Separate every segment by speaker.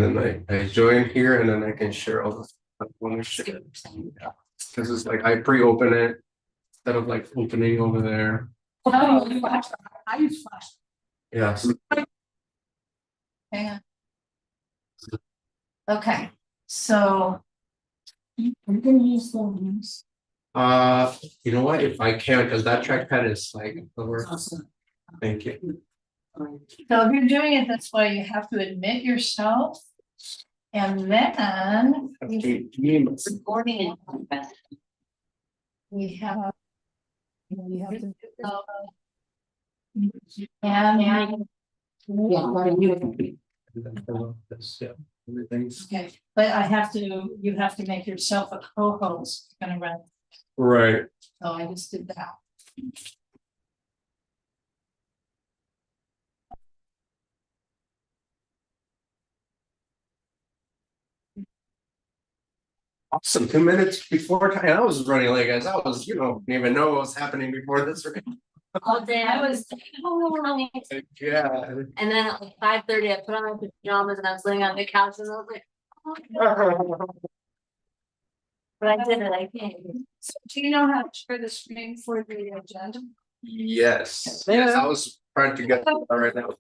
Speaker 1: And then I join here and then I can share all this ownership. Yeah. Because it's like I pre-open it instead of like opening over there.
Speaker 2: Oh, you flash. I use flash.
Speaker 1: Yeah. So
Speaker 2: Hang on. Okay, so. I'm gonna use the ones.
Speaker 1: you know what? If I can, because that trackpad is like the worst.
Speaker 2: Awesome.
Speaker 1: Thank you.
Speaker 2: So if you're doing it this way, you have to admit yourself. And then
Speaker 3: Recording and
Speaker 2: we have. We have to.
Speaker 1: Everything's
Speaker 2: Okay, but you have to make yourself a co-host, gonna run,
Speaker 1: right.
Speaker 2: so I just did that.
Speaker 1: Awesome. 2 minutes before time. I was running late, guys. I was, didn't even know what was happening before this.
Speaker 3: all day. I was
Speaker 1: Yeah.
Speaker 3: and then at like 5:30 I put on my pajamas and I was laying on the couch and I was like, oh. But I did it, I can't.
Speaker 2: So do you know how to share the screen for the agenda?
Speaker 1: Yes. Yes, I was trying to get that right now.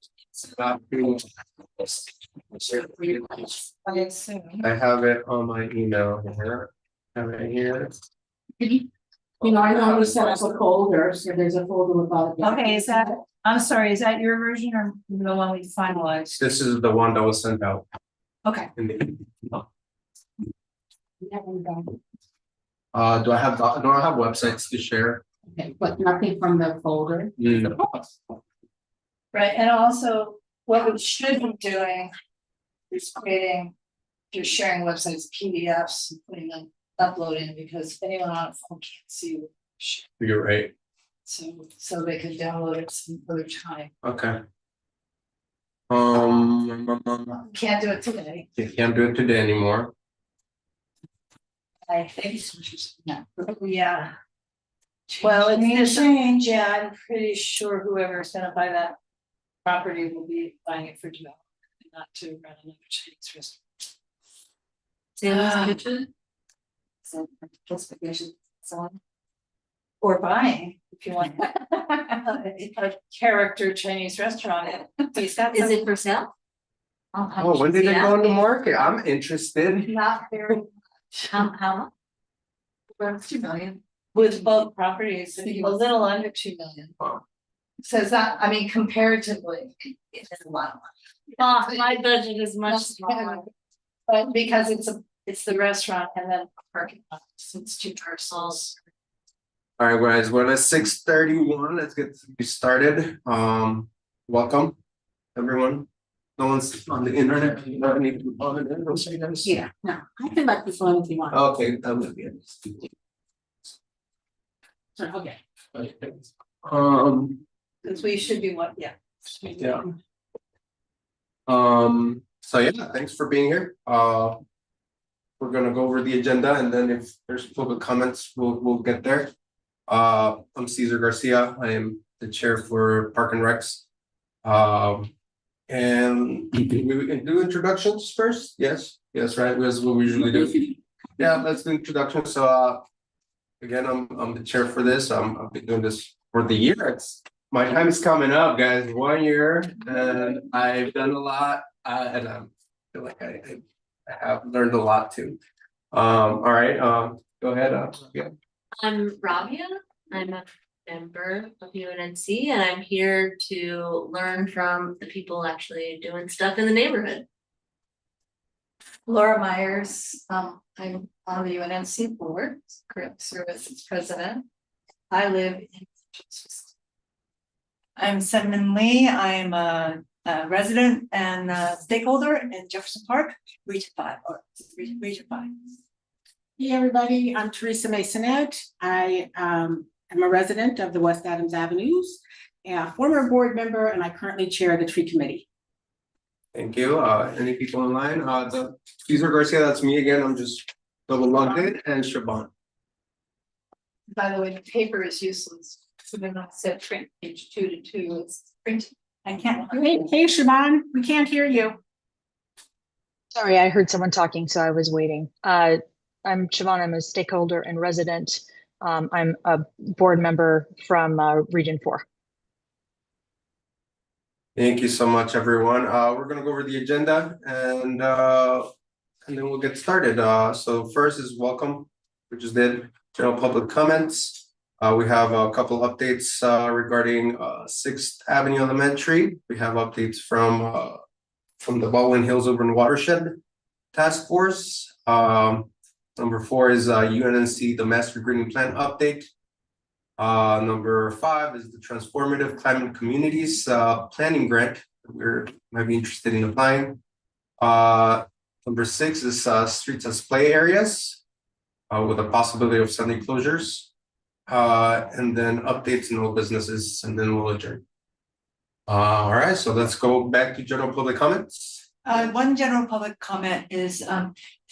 Speaker 2: I assume.
Speaker 1: I have it on my email here. Have it here.
Speaker 4: I normally set up a folder, so there's a folder with all the.
Speaker 2: Okay, I'm sorry, is that your version or the one we finalized?
Speaker 1: This is the one that was sent out.
Speaker 2: Okay.
Speaker 1: In the, do I have websites to share?
Speaker 4: Okay, but nothing from the folder.
Speaker 1: No.
Speaker 2: Right, and also what we should be doing is creating, if you're sharing websites, PDFs, and putting them, uploading, because anyone on a phone can't see what you're sharing.
Speaker 1: You're right.
Speaker 2: So they can download it some other time.
Speaker 1: Okay.
Speaker 2: Can't do it today.
Speaker 1: You can't do it today anymore.
Speaker 2: I think. Yeah. Well, it's this change, yeah, I'm pretty sure whoever's gonna buy that property will be buying it for development, and not to run another Chinese restaurant.
Speaker 3: Sam's Kitchen. So justification, so
Speaker 2: Or buying, if you want. A character Chinese restaurant. Is
Speaker 3: is it for sale?
Speaker 1: Oh, when did it go on the market? I'm interested.
Speaker 2: Not very,
Speaker 3: How much? 2 million.
Speaker 2: with both properties, a little under 2 million.
Speaker 1: Wow.
Speaker 2: Says that, I mean, comparatively, it's a lot of money.
Speaker 3: Oh, my budget is much smaller.
Speaker 2: But because it's the restaurant and then parking lot, so it's 2 parcels.
Speaker 1: All right, guys, we're at 6:31. Let's get started. Welcome, everyone. No one's on the internet. You don't need to on the internet.
Speaker 4: Yeah, no, I can let this one if you want.
Speaker 1: Okay, that would be it.
Speaker 4: Sorry, okay.
Speaker 2: Because we should be one, yeah.
Speaker 1: Yeah. So yeah, thanks for being here. We're gonna go over the agenda and then if there's public comments, we'll get there. I'm Cesar Garcia. I am the chair for Park and Recs. And we can do introductions first. Yes, right. That's what we usually do. Yeah, let's do introductions. So again, I'm the chair for this. I've been doing this for the year. My time is coming up, guys. 1 year, and I've done a lot. And I feel like I have learned a lot too. All right. Go ahead. Yeah.
Speaker 3: I'm Rabia. I'm a member of UNNC and I'm here to learn from the people actually doing stuff in the neighborhood.
Speaker 2: Laura Myers, I'm on the UNNC board, current services president. I live in.
Speaker 5: I'm Sedman Lee. I'm a resident and a stakeholder in Jefferson Park, Region 5 or Region 5.
Speaker 4: Hey, everybody, I'm Teresa Masonette. I am a resident of the West Adams Avenues, a former board member, and I currently chair the tree committee.
Speaker 1: Thank you. Any people online? The Cesar Garcia, that's me again. I'm just double logged in, and Shaban.
Speaker 2: By the way, the paper is useless. So they're not set print page 2 to 2. It's printed.
Speaker 5: I can't.
Speaker 4: Hey, Shaban, we can't hear you.
Speaker 6: Sorry, I heard someone talking, so I was waiting. I'm Siobhan, I'm a stakeholder and resident. I'm a board member from Region 4.
Speaker 1: Thank you so much, everyone. We're gonna go over the agenda and then we'll get started. So first is welcome, we just did general public comments. We have a couple updates regarding Sixth Avenue Elementary. We have updates from the Baldwin Hills Urban Watershed Task Force. Number 4 is UNNC, the Master Greening Plan update. Number 5 is the Transformative Climate Communities Planning Grant that we're might be interested in applying. Number 6 is streets as play areas with a possibility of Sunday closures. And then updates in all businesses, and then we'll adjourn. All right, so let's go back to general public comments.
Speaker 5: One general public comment is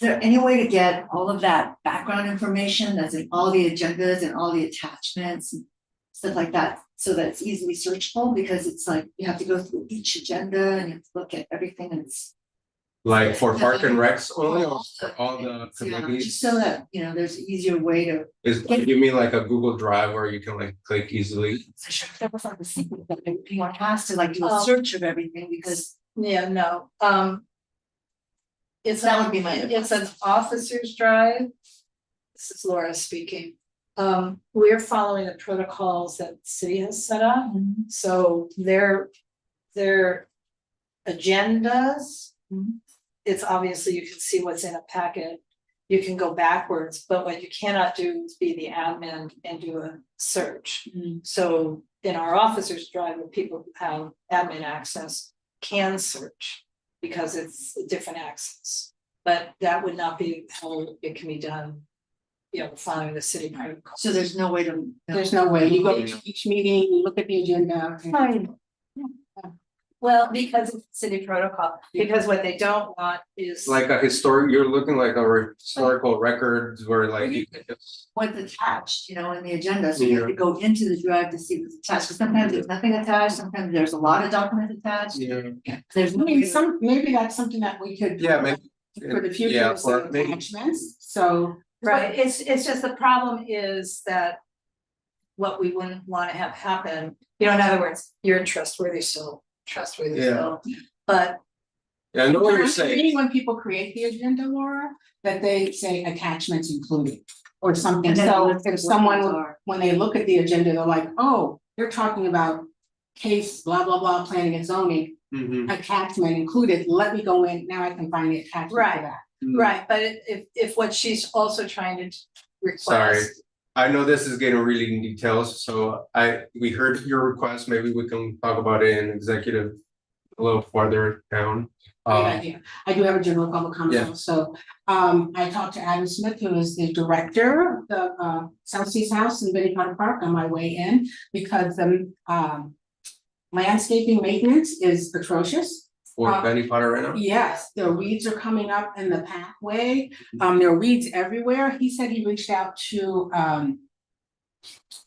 Speaker 5: there any way to get all of that background information that's in all the agendas and all the attachments and stuff like that, so that it's easily searchable? Because it's like you have to go through each agenda and you have to look at everything, and it's
Speaker 1: Like for Park and Recs only, or for all the
Speaker 5: yeah,
Speaker 1: committees?
Speaker 5: just so that, you know, there's an easier way to.
Speaker 1: You mean like a Google Drive where you can like click easily?
Speaker 5: That was on the secret, but everyone has to like do a
Speaker 2: Oh.
Speaker 5: search of everything, because
Speaker 2: Yeah, no, it's
Speaker 5: That would be my
Speaker 2: it's an officer's drive. This is Laura speaking. We're following the protocols that the city has set up, so their agendas.
Speaker 5: Mhm.
Speaker 2: It's obviously, you can see what's in a packet, you can go backwards, but what you cannot do is be the admin and do a search. So in our officers drive, the people who have admin access can search because it's a different access. But that would not be how it can be done, you know, following the city protocol.
Speaker 5: so there's no way to.
Speaker 4: There's no way. You go to each meeting, you look at the agenda. and-
Speaker 2: Fine. Well, because it's city protocol, because what they don't want is.
Speaker 1: Like a historic, you're looking like a historical records where like you can just.
Speaker 5: What's attached, you know, in the agenda, so you have to go into the drive to see what's attached, because sometimes there's nothing attached, sometimes there's a lot of documents attached.
Speaker 1: Yeah.
Speaker 5: There's
Speaker 4: I
Speaker 5: no
Speaker 4: mean,
Speaker 5: way.
Speaker 4: maybe that's something that we could.
Speaker 1: Yeah, maybe.
Speaker 4: For the future,
Speaker 1: Yeah,
Speaker 4: some
Speaker 1: for maybe.
Speaker 4: attachments, so.
Speaker 2: Right, it's just the problem is that. What we wouldn't wanna have happen, you know, in other words, you're trustworthy, so trustworthy,
Speaker 1: Yeah.
Speaker 2: so, but.
Speaker 1: Yeah, I know what you're
Speaker 4: I'm
Speaker 1: saying.
Speaker 4: reading when people create the agenda, Laura, that they say attachments included. Or something,
Speaker 5: And then
Speaker 4: so
Speaker 5: look at
Speaker 4: if
Speaker 5: what
Speaker 4: someone,
Speaker 5: those are.
Speaker 4: when they look at the agenda, they're like, oh, they're talking about. Case blah, blah, blah, planning and zoning,
Speaker 1: Mhm.
Speaker 4: attachment included, let me go in, now I can find the attachment
Speaker 2: Right.
Speaker 4: for that.
Speaker 2: Right, but if what she's also trying to
Speaker 1: Sorry,
Speaker 2: request.
Speaker 1: I know this is getting really in details, so we heard your request, maybe we can talk about it in executive. A little farther down.
Speaker 4: Great idea. I do have a general public comment
Speaker 1: Yeah.
Speaker 4: also. I talked to Adam Smith, who is the director of the South Seas House in Benny Potter Park on my way in, because the landscaping maintenance is atrocious.
Speaker 1: For Benny Potter right now.
Speaker 4: Yes, the weeds are coming up in the pathway. There are weeds everywhere. He said he reached out to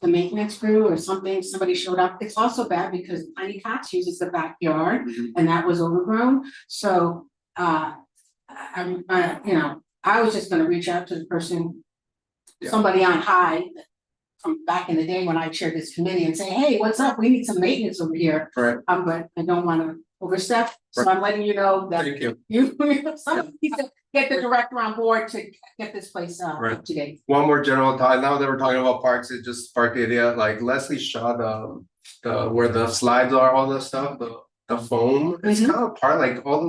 Speaker 4: the maintenance crew or something, somebody showed up. It's also bad because Tiny Tots uses the backyard and that was overgrown. So I'm, you know, I was just gonna reach out to the person,
Speaker 1: Yeah.
Speaker 4: somebody on high from back in the day when I chaired this committee and say, hey, what's up? We need some maintenance over here.
Speaker 1: Right,
Speaker 4: But I don't wanna overstep, so I'm letting you know that
Speaker 1: thank you.
Speaker 4: somebody needs to get the director on board to get this place
Speaker 1: Right.
Speaker 4: up to date.
Speaker 1: One more general thought, now that we're talking about parks, it just sparked the idea, like Leslie Shaw, the where the slides are, all the stuff, the foam, it's
Speaker 4: Mhm.
Speaker 1: kind of part, like all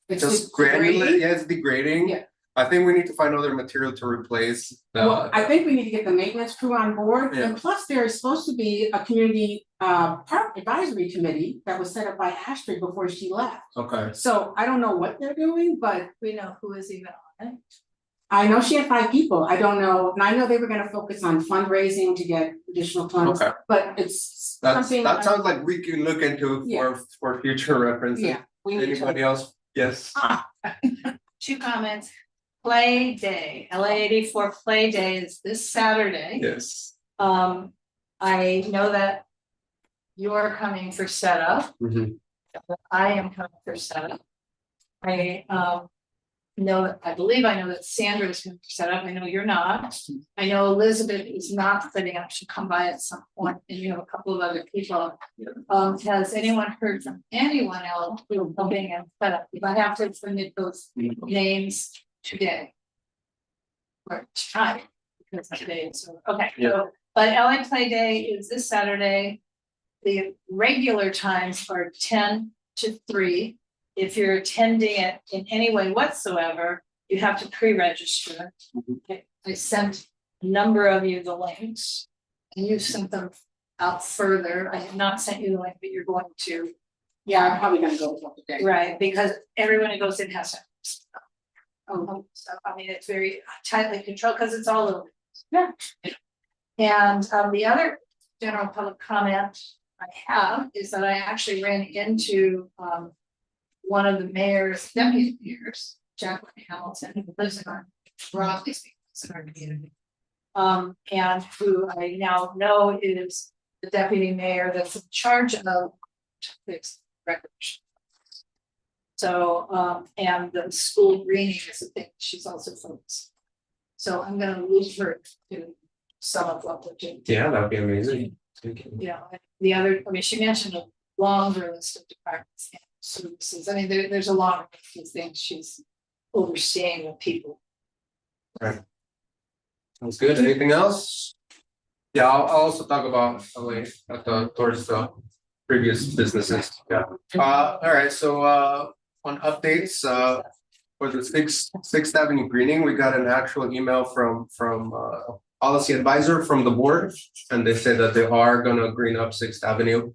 Speaker 1: the,
Speaker 4: It's
Speaker 1: just granular,
Speaker 4: degrading.
Speaker 1: yeah, it's degrading.
Speaker 4: Yeah.
Speaker 1: I think we need to find other material to replace
Speaker 4: Well, I
Speaker 1: the,
Speaker 4: think we need to get the maintenance crew on board,
Speaker 1: Yeah.
Speaker 4: and plus there is supposed to be a community park advisory committee that was set up by Astrid before she left.
Speaker 1: okay,
Speaker 4: So I don't know what they're doing, but
Speaker 2: We know who is even on it.
Speaker 4: I know she had 5 people, I don't know, and I know they were gonna focus on fundraising to get additional funds,
Speaker 1: okay.
Speaker 4: but it's
Speaker 1: That's,
Speaker 4: something.
Speaker 1: that sounds like we can look into
Speaker 4: Yeah.
Speaker 1: for future reference.
Speaker 4: Yeah, we need
Speaker 1: Anybody
Speaker 4: to.
Speaker 1: else? Yes.
Speaker 2: 2 comments. Play Day, LA 84 Play Day is this Saturday.
Speaker 1: Yes.
Speaker 2: I know that you're coming for setup,
Speaker 1: Mhm.
Speaker 2: I am coming for setup. I believe I know that Sandra is going to set up. I know you're not. I know Elizabeth is not setting up. She'll come by at some point, and you have a couple of other people. Has anyone heard from anyone else who are being set up? If I have to submit those names today. Or tonight, because today is, okay, so, but LA Play Day is this Saturday. The regular times are 10 to 3. If you're attending it in any way whatsoever, you have to pre-register. I sent a number of you the links, and you sent them out further. I have not sent you the link, but you're going to.
Speaker 4: Yeah, I'm probably gonna go with what today.
Speaker 2: Right, because everyone who goes in has to. So, I mean, it's very tightly controlled because it's all over.
Speaker 4: Yeah.
Speaker 2: And the other general public comment I have is that I actually ran into one of the mayor's deputy mayors, Jacqueline Hamilton, who lives in our broadly speaking, in our community. And who I now know is the deputy mayor that's in charge of fixed records. So, and the school greening is a thing she's also focused. So I'm gonna lose her to some of what we're doing.
Speaker 1: Yeah, that'd be amazing.
Speaker 2: You know, the other, I mean, she mentioned a longer list of departments and services. I mean, there's a lot of things she's overseeing with people.
Speaker 1: Sounds good. Anything else? Yeah, I'll also talk about LA towards the previous businesses. Yeah. All right. So on updates for the Sixth Avenue greening, we got an actual email from policy advisor from the board, and they said that they are gonna green up Sixth Avenue.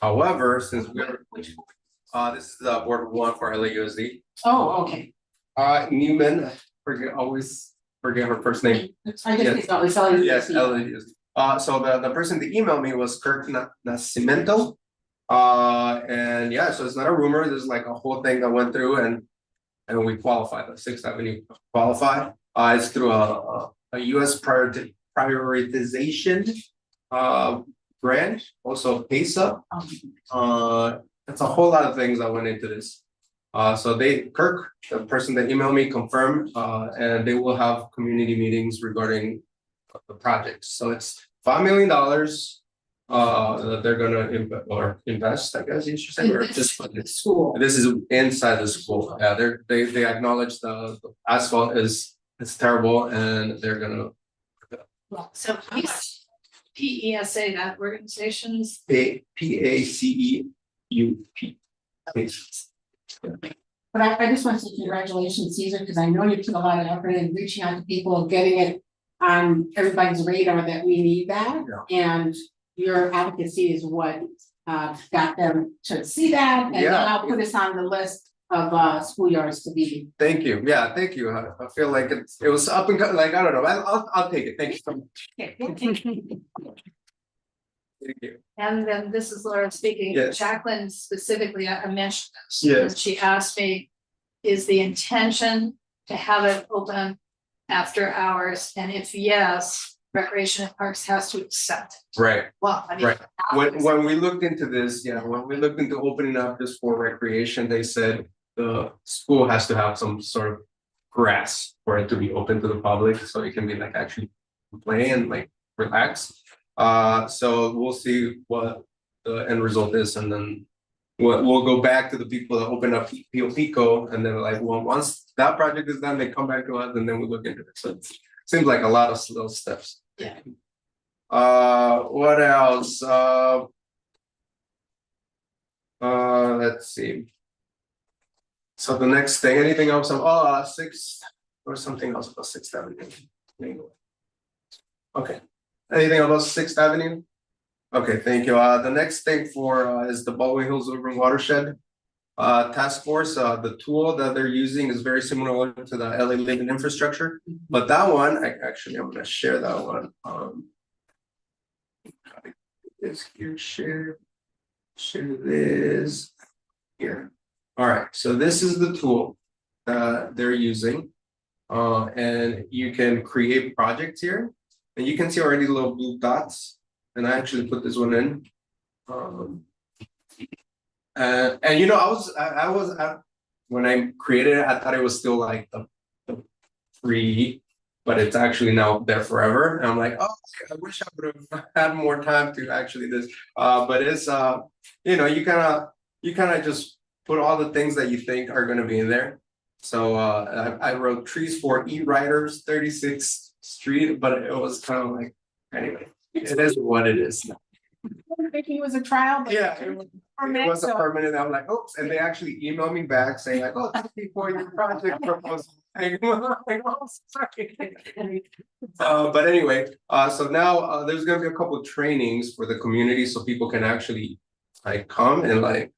Speaker 1: However, since we're this is board one for LAUSD.
Speaker 4: Oh, okay.
Speaker 1: Newman, always forget her first name.
Speaker 4: I just think it's all.
Speaker 1: Yes, LAUSD. So the person that emailed me was Kirk Nascimento. And yeah, so it's not a rumor. There's like a whole thing that went through, and we qualified. The Sixth Avenue qualified. It's through a US prioritization grant, also PASA. It's a whole lot of things that went into this. So Kirk, the person that emailed me, confirmed, and they will have community meetings regarding the project. So it's $5 million that they're gonna invest, I guess you should say, or just
Speaker 4: School.
Speaker 1: this is inside the school. Yeah, they acknowledge the asphalt is terrible, and they're gonna
Speaker 2: So PESA, that organization's.
Speaker 1: PACEUP.
Speaker 4: But I just want to say congratulations, Caesar, because I know you put a lot of effort in reaching out to people, getting it on everybody's radar that we need that. And your advocacy is what got them to see that, and now put us on the list of schoolyards to be.
Speaker 1: Thank you. Yeah, thank you. I feel like it was up and like I don't know. I'll take it. Thank you so much. Thank you.
Speaker 2: And then this is Laura speaking.
Speaker 1: Yes.
Speaker 2: Jacqueline specifically, I mentioned this.
Speaker 1: Yes.
Speaker 2: And she asked me, is the intention to have it open after hours? And if yes, Recreation and Parks has to accept it.
Speaker 1: Right.
Speaker 2: Well, I mean.
Speaker 1: Right. When we looked into this, when we looked into opening up just for recreation, they said the school has to have some sort of grass for it to be open to the public, so it can be like actually play and like relax. So we'll see what the end result is, and then we'll go back to the people that open up Pio Pico, and then like, well, once that project is done, they come back to us, and then we look into it. So it seems like a lot of little steps.
Speaker 2: Yeah.
Speaker 1: What else? Let's see. So the next thing, anything else on six or something else about Sixth Avenue? Okay. Anything about Sixth Avenue? Okay, thank you. The next thing for is the Baldwin Hills Urban Watershed Task Force. The tool that they're using is very similar to the LA Living Infrastructure, but that one, I'm gonna share that one. This here, share this here. All right, so this is the tool that they're using, and you can create projects here, and you can see already little blue dots. And I actually put this one in. And you know, when I created it, I thought it was still like the free, but it's actually now there forever. And I'm like, oh, I wish I would have had more time to actually this. But it's you know, you kind of just put all the things that you think are going to be in there. So I wrote trees for e-riders, 36th Street, but it was kind of like, anyway, it is what it is.
Speaker 4: I'm thinking it was a trial, but.
Speaker 1: Yeah, it was a permanent. I'm like, oops, and they actually emailed me back saying like, oh, thank you for your project proposal. Like, oh, sorry. But anyway, so now there's gonna be a couple of trainings for the community so people can actually like come and like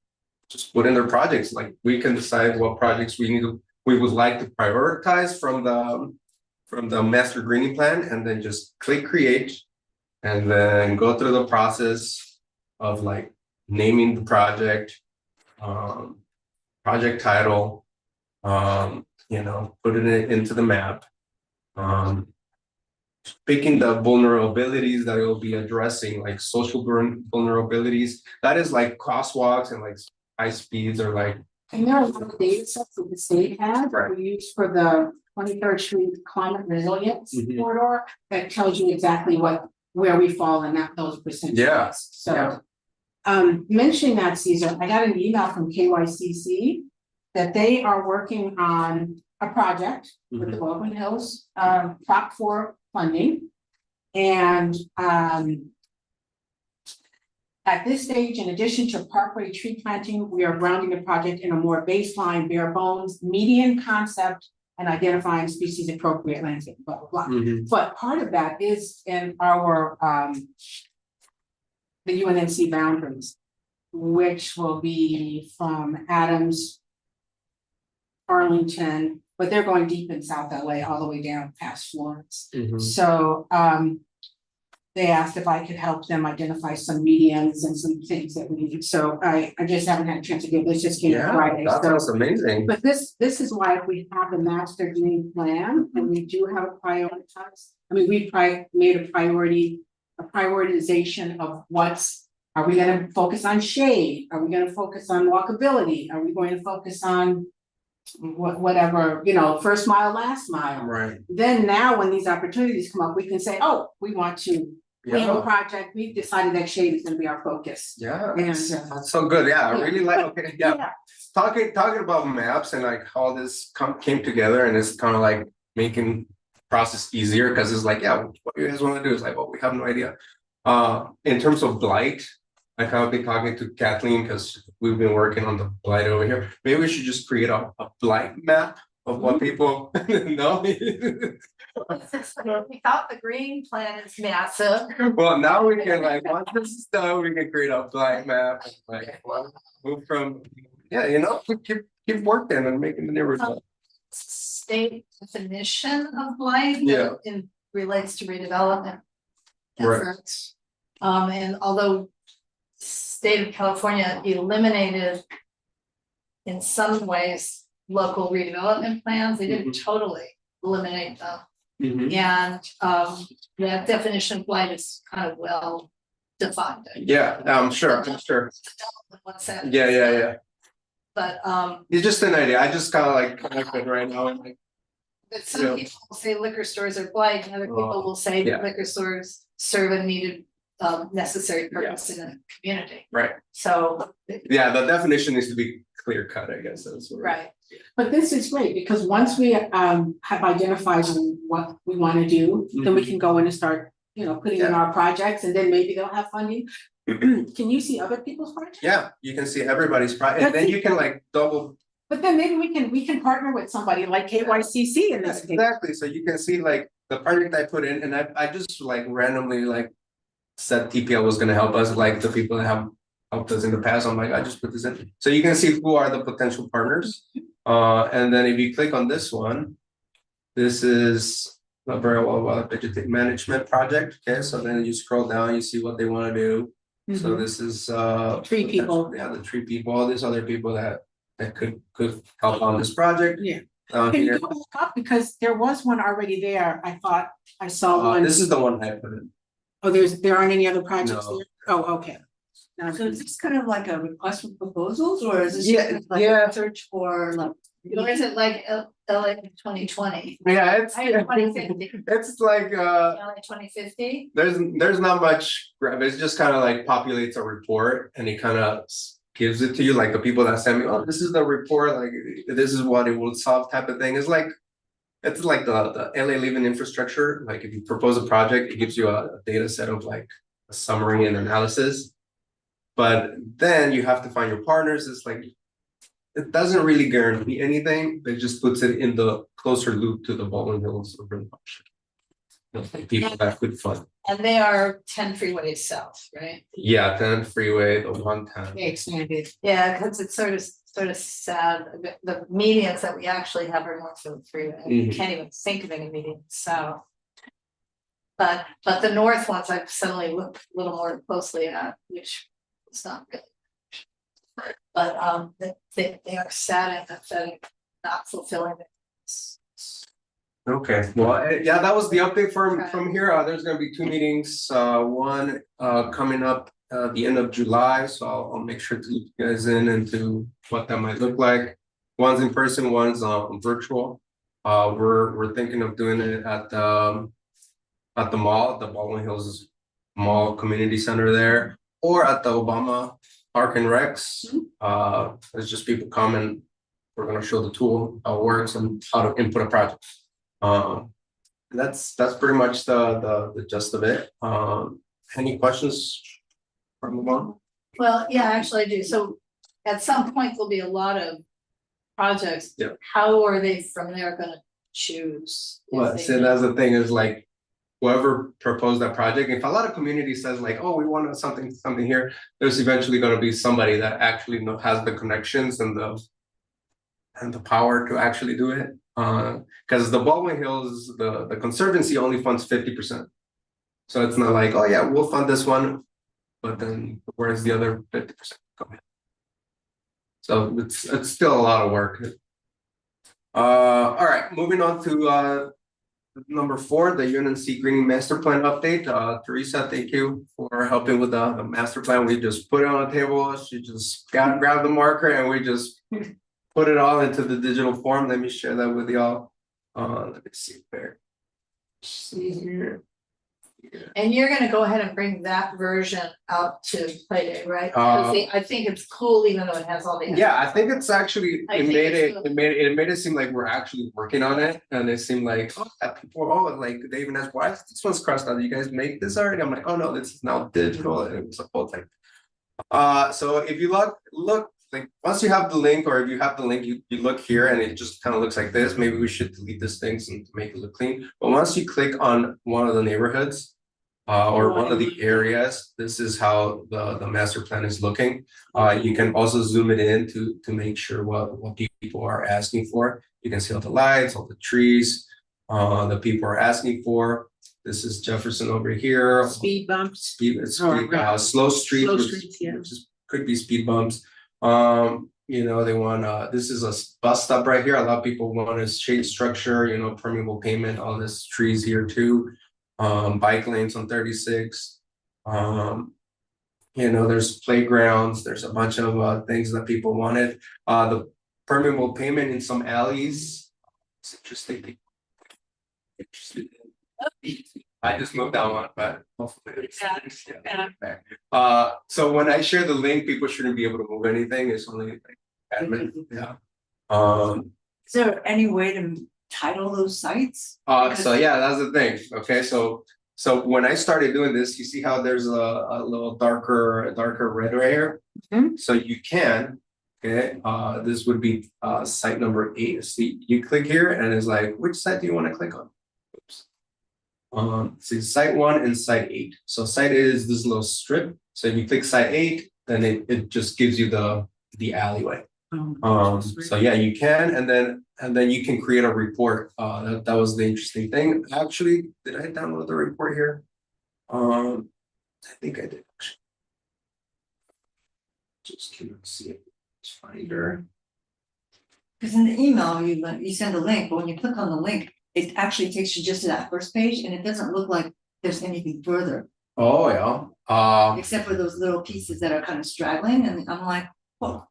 Speaker 1: just put in their projects. Like we can decide what projects we would like to prioritize from the master greening plan, and then just click create, and then go through the process of like naming the project, project title, you know, putting it into the map, picking the vulnerabilities that it will be addressing, like social vulnerabilities. That is like crosswalks and like high speeds or like.
Speaker 4: And there are a lot of data sets that the state has,
Speaker 1: Right.
Speaker 4: that we use for the 23rd Street Climate Resilience
Speaker 1: Mhm.
Speaker 4: Corridor, that tells you exactly where we fall in those percentages.
Speaker 1: Yeah,
Speaker 4: So,
Speaker 1: yeah.
Speaker 4: Mentioning that, Caesar, I got an email from KYCC that they are working on a project with the Baldwin Hills, Prop 4 funding. And, at this stage, in addition to parkway tree planting, we are grounding the project in a more baseline, bare bones, median concept and identifying species appropriate landscape, blah, blah, blah. But part of that is in our, the UNNC boundaries, which will be from Adams, Arlington, but they're going deep in South LA, all the way down past Florence. So, they asked if I could help them identify some medians and some things that we need. So I just haven't had a chance to get this, just came
Speaker 1: Yeah,
Speaker 4: Friday.
Speaker 1: that
Speaker 4: So,
Speaker 1: sounds amazing.
Speaker 4: but this is why if we have the master green plan and we do have a prioritize, I mean, we made a prioritization of are we gonna focus on shade? Are we gonna focus on walkability? Are we going to focus on whatever, you know, first mile, last mile?
Speaker 1: Right.
Speaker 4: Then now when these opportunities come up, we can say, oh, we want to. We have a
Speaker 1: Yeah.
Speaker 4: project, we've decided that shade is gonna be our focus.
Speaker 1: Yeah.
Speaker 4: And,
Speaker 1: That's so good. Yeah, I really like. Okay. Yeah. Talking about maps and like how this came together, and it's kind of like making process easier because it's like, yeah, what you guys want to do is like, well, we have no idea. In terms of blight, I kind of been talking to Kathleen because we've been working on the blight over here. Maybe we should just create a blight map of what people know.
Speaker 2: We thought the green plan is massive.
Speaker 1: Well, now we can like, once this is done, we can create a blight map, and, like move from, yeah, you know, keep working and making the neighborhood.
Speaker 2: State definition of blight.
Speaker 1: Yeah.
Speaker 2: In relates to redevelopment
Speaker 1: Right.
Speaker 2: efforts. And although state of California eliminated in some ways local redevelopment plans, they didn't totally eliminate them. And that definition of blight is kind of well defined.
Speaker 1: Yeah, I'm sure.
Speaker 2: What's that?
Speaker 1: Yeah.
Speaker 2: But
Speaker 1: It's just an idea. I just kind of like connected right now and like,
Speaker 2: but some people will say liquor stores are blight, and other people will say
Speaker 1: yeah.
Speaker 2: liquor stores serve a needed necessary purpose in a community.
Speaker 1: right.
Speaker 2: So,
Speaker 1: Yeah, the definition needs to be clear cut, I guess. That's what.
Speaker 2: right,
Speaker 4: But this is great because once we have identified what we want to do, then we can go in and start, you know, putting in our projects, and then maybe they'll have funding. Can you see other people's projects?
Speaker 1: Yeah, you can see everybody's project, and then you can like double.
Speaker 4: But then maybe we can partner with somebody like KYCC in this case.
Speaker 1: Exactly, so you can see like the project I put in, and I just like randomly like said TPL was gonna help us, like the people that have helped us in the past. I'm like, I just put this in, so you can see who are the potential partners. And then if you click on this one, this is a very well vegetation management project. Okay, so then you scroll down, you see what they want to do. So this is
Speaker 4: Tree people.
Speaker 1: Yeah, the tree people, all these other people that could help on this project.
Speaker 4: Yeah.
Speaker 1: Down
Speaker 4: Can
Speaker 1: here.
Speaker 4: you go back up? Because there was one already there. I thought I saw one.
Speaker 1: This is the one I put in.
Speaker 4: Oh, there aren't any other projects
Speaker 1: No.
Speaker 4: there? Oh, okay.
Speaker 5: So is this kind of like a request for proposals, or is this
Speaker 1: Yeah,
Speaker 5: just like
Speaker 1: yeah.
Speaker 5: a search for like?
Speaker 2: Or is it like LA 2020?
Speaker 1: Yeah, it's
Speaker 2: 2050,
Speaker 1: it's like
Speaker 2: LA 2050?
Speaker 1: there's not much grab. It's just kind of like populates a report and it kind of gives it to you. Like the people that send me, oh, this is the report. Like this is what it will solve, type of thing. It's like the LA Living Infrastructure. Like if you propose a project, it gives you a data set of like a summary and analysis. But then you have to find your partners. It's like it doesn't really guarantee anything. It just puts it in the closer loop to the Baldwin Hills urban function. People that could fund.
Speaker 2: And they are 10 freeways south, right?
Speaker 1: Yeah, 10 freeway, the 110.
Speaker 4: They expanded.
Speaker 2: Yeah, because it's sort of sad, the medians that we actually have are north of the freeway, you
Speaker 1: Mhm.
Speaker 2: can't even think of any medians south. But the north ones I've suddenly looked a little more closely at, which is not good.
Speaker 1: Right.
Speaker 2: But they are sad and pathetic, not fulfilling it.
Speaker 1: Okay, well, yeah, that was the update
Speaker 2: Okay.
Speaker 1: from here. There's gonna be two meetings, one coming up the end of July, so I'll make sure to loop you guys in into what that might look like. One's in person, one's virtual. We're thinking of doing it at the mall, the Baldwin Hills Mall Community Center there, or at the Obama Park and Recs. It's just people come and we're gonna show the tool, how it works and how to input a project. That's pretty much the gist of it. Any questions from the one?
Speaker 2: Well, yeah, actually I do, so at some point there'll be a lot of projects.
Speaker 1: Yeah.
Speaker 2: How are they from there gonna choose? if
Speaker 1: Well,
Speaker 2: they
Speaker 1: so
Speaker 2: can-
Speaker 1: that's the thing is like, whoever proposed that project, if a lot of community says like, oh, we want something here, there's eventually gonna be somebody that actually has the connections and the power to actually do it. Because the Baldwin Hills, the conservancy only funds 50%. So it's not like, oh yeah, we'll fund this one, but then where's the other 50% coming? So it's still a lot of work. All right, moving on to number 4, the UNNC Greening Master Plan update. Teresa, thank you for helping with the master plan. We just put it on the table. She just grabbed the marker and we just put it all into the digital form. Let me share that with y'all. Let me see there. See here.
Speaker 2: And you're gonna go ahead and bring that version out to Play Day, right? 'Cause I think it's cool, even though it has all the.
Speaker 1: Yeah, I think it's actually,
Speaker 2: I
Speaker 1: it
Speaker 2: think
Speaker 1: made
Speaker 2: it's
Speaker 1: it made it seem like we're actually working on it. And it seemed like, oh, that people, like they even asked, why is this one's crossed out? You guys make this already? I'm like, oh no, this is now digital. And it was a whole thing. So if you look, like once you have the link, or if you have the link, you look here and it just kind of looks like this. Maybe we should delete this thing and make it look clean. But once you click on one of the neighborhoods, or one of the areas, this is how the master plan is looking. You can also zoom it in to make sure what people are asking for. You can see all the lights, all the trees, the people are asking for. This is Jefferson over here.
Speaker 4: Speed bumps.
Speaker 1: Slow street,
Speaker 4: Slow
Speaker 1: which
Speaker 4: streets, yeah.
Speaker 1: could be speed bumps. You know, they want this is a bus stop right here. A lot of people want a shade structure, you know, permeable pavement, all this trees here too. Bike lanes on 36. You know, there's playgrounds, there's a bunch of things that people wanted. The permeable pavement in some alleys. It's interesting. I just moved that one, but hopefully it's so when I share the link, people shouldn't be able to move anything. It's only like admin. Yeah.
Speaker 5: Is there any way to title those sites?
Speaker 1: So yeah, that's the thing. Okay, so when I started doing this, you see how there's a little darker red right here. So you can, okay, this would be site number 8. See, you click here and it's like, which site do you want to click on? Oops. See site 1 and site 8. So site 8 is this little strip. So if you click site 8, then it just gives you the alleyway. So yeah, you can, and then you can create a report. That was the interesting thing. Actually, did I download the report here? I think I did. Just cannot see it. Finder.
Speaker 5: Because in the email, you send a link, but when you click on the link, it actually takes you just to that first page and it doesn't look like there's anything further.
Speaker 1: Oh yeah.
Speaker 5: except for those little pieces that are kind of straggling, and I'm like, whoa.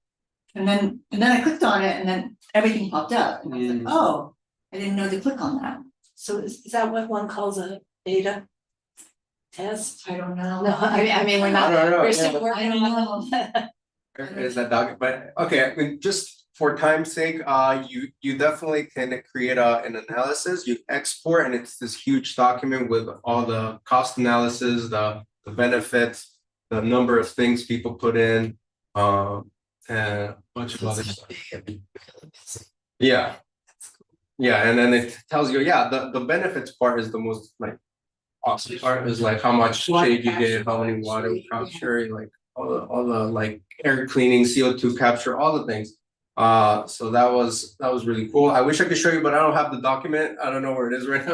Speaker 5: And then I clicked on it, and then everything popped up, and I was like, oh, I didn't know to click on that.
Speaker 2: So is that what one calls a beta test?
Speaker 5: I don't know.
Speaker 2: No, I mean, we're
Speaker 1: I
Speaker 2: not,
Speaker 1: don't know,
Speaker 2: we're
Speaker 1: yeah.
Speaker 2: still working on it.
Speaker 1: Is that dog, but okay, I mean, just for time's sake, you definitely can create an analysis, you export, and it's this huge document with all the cost analysis, the benefits, the number of things people put in, and a bunch of other stuff. Yeah. Yeah, and then it tells you, yeah, the benefits part is the most like awesome part, is like how much shade you get, how many water capture, like all the like air cleaning, CO2 capture, all the things. So that was really cool. I wish I could show you, but I don't have the document. I don't know where it is right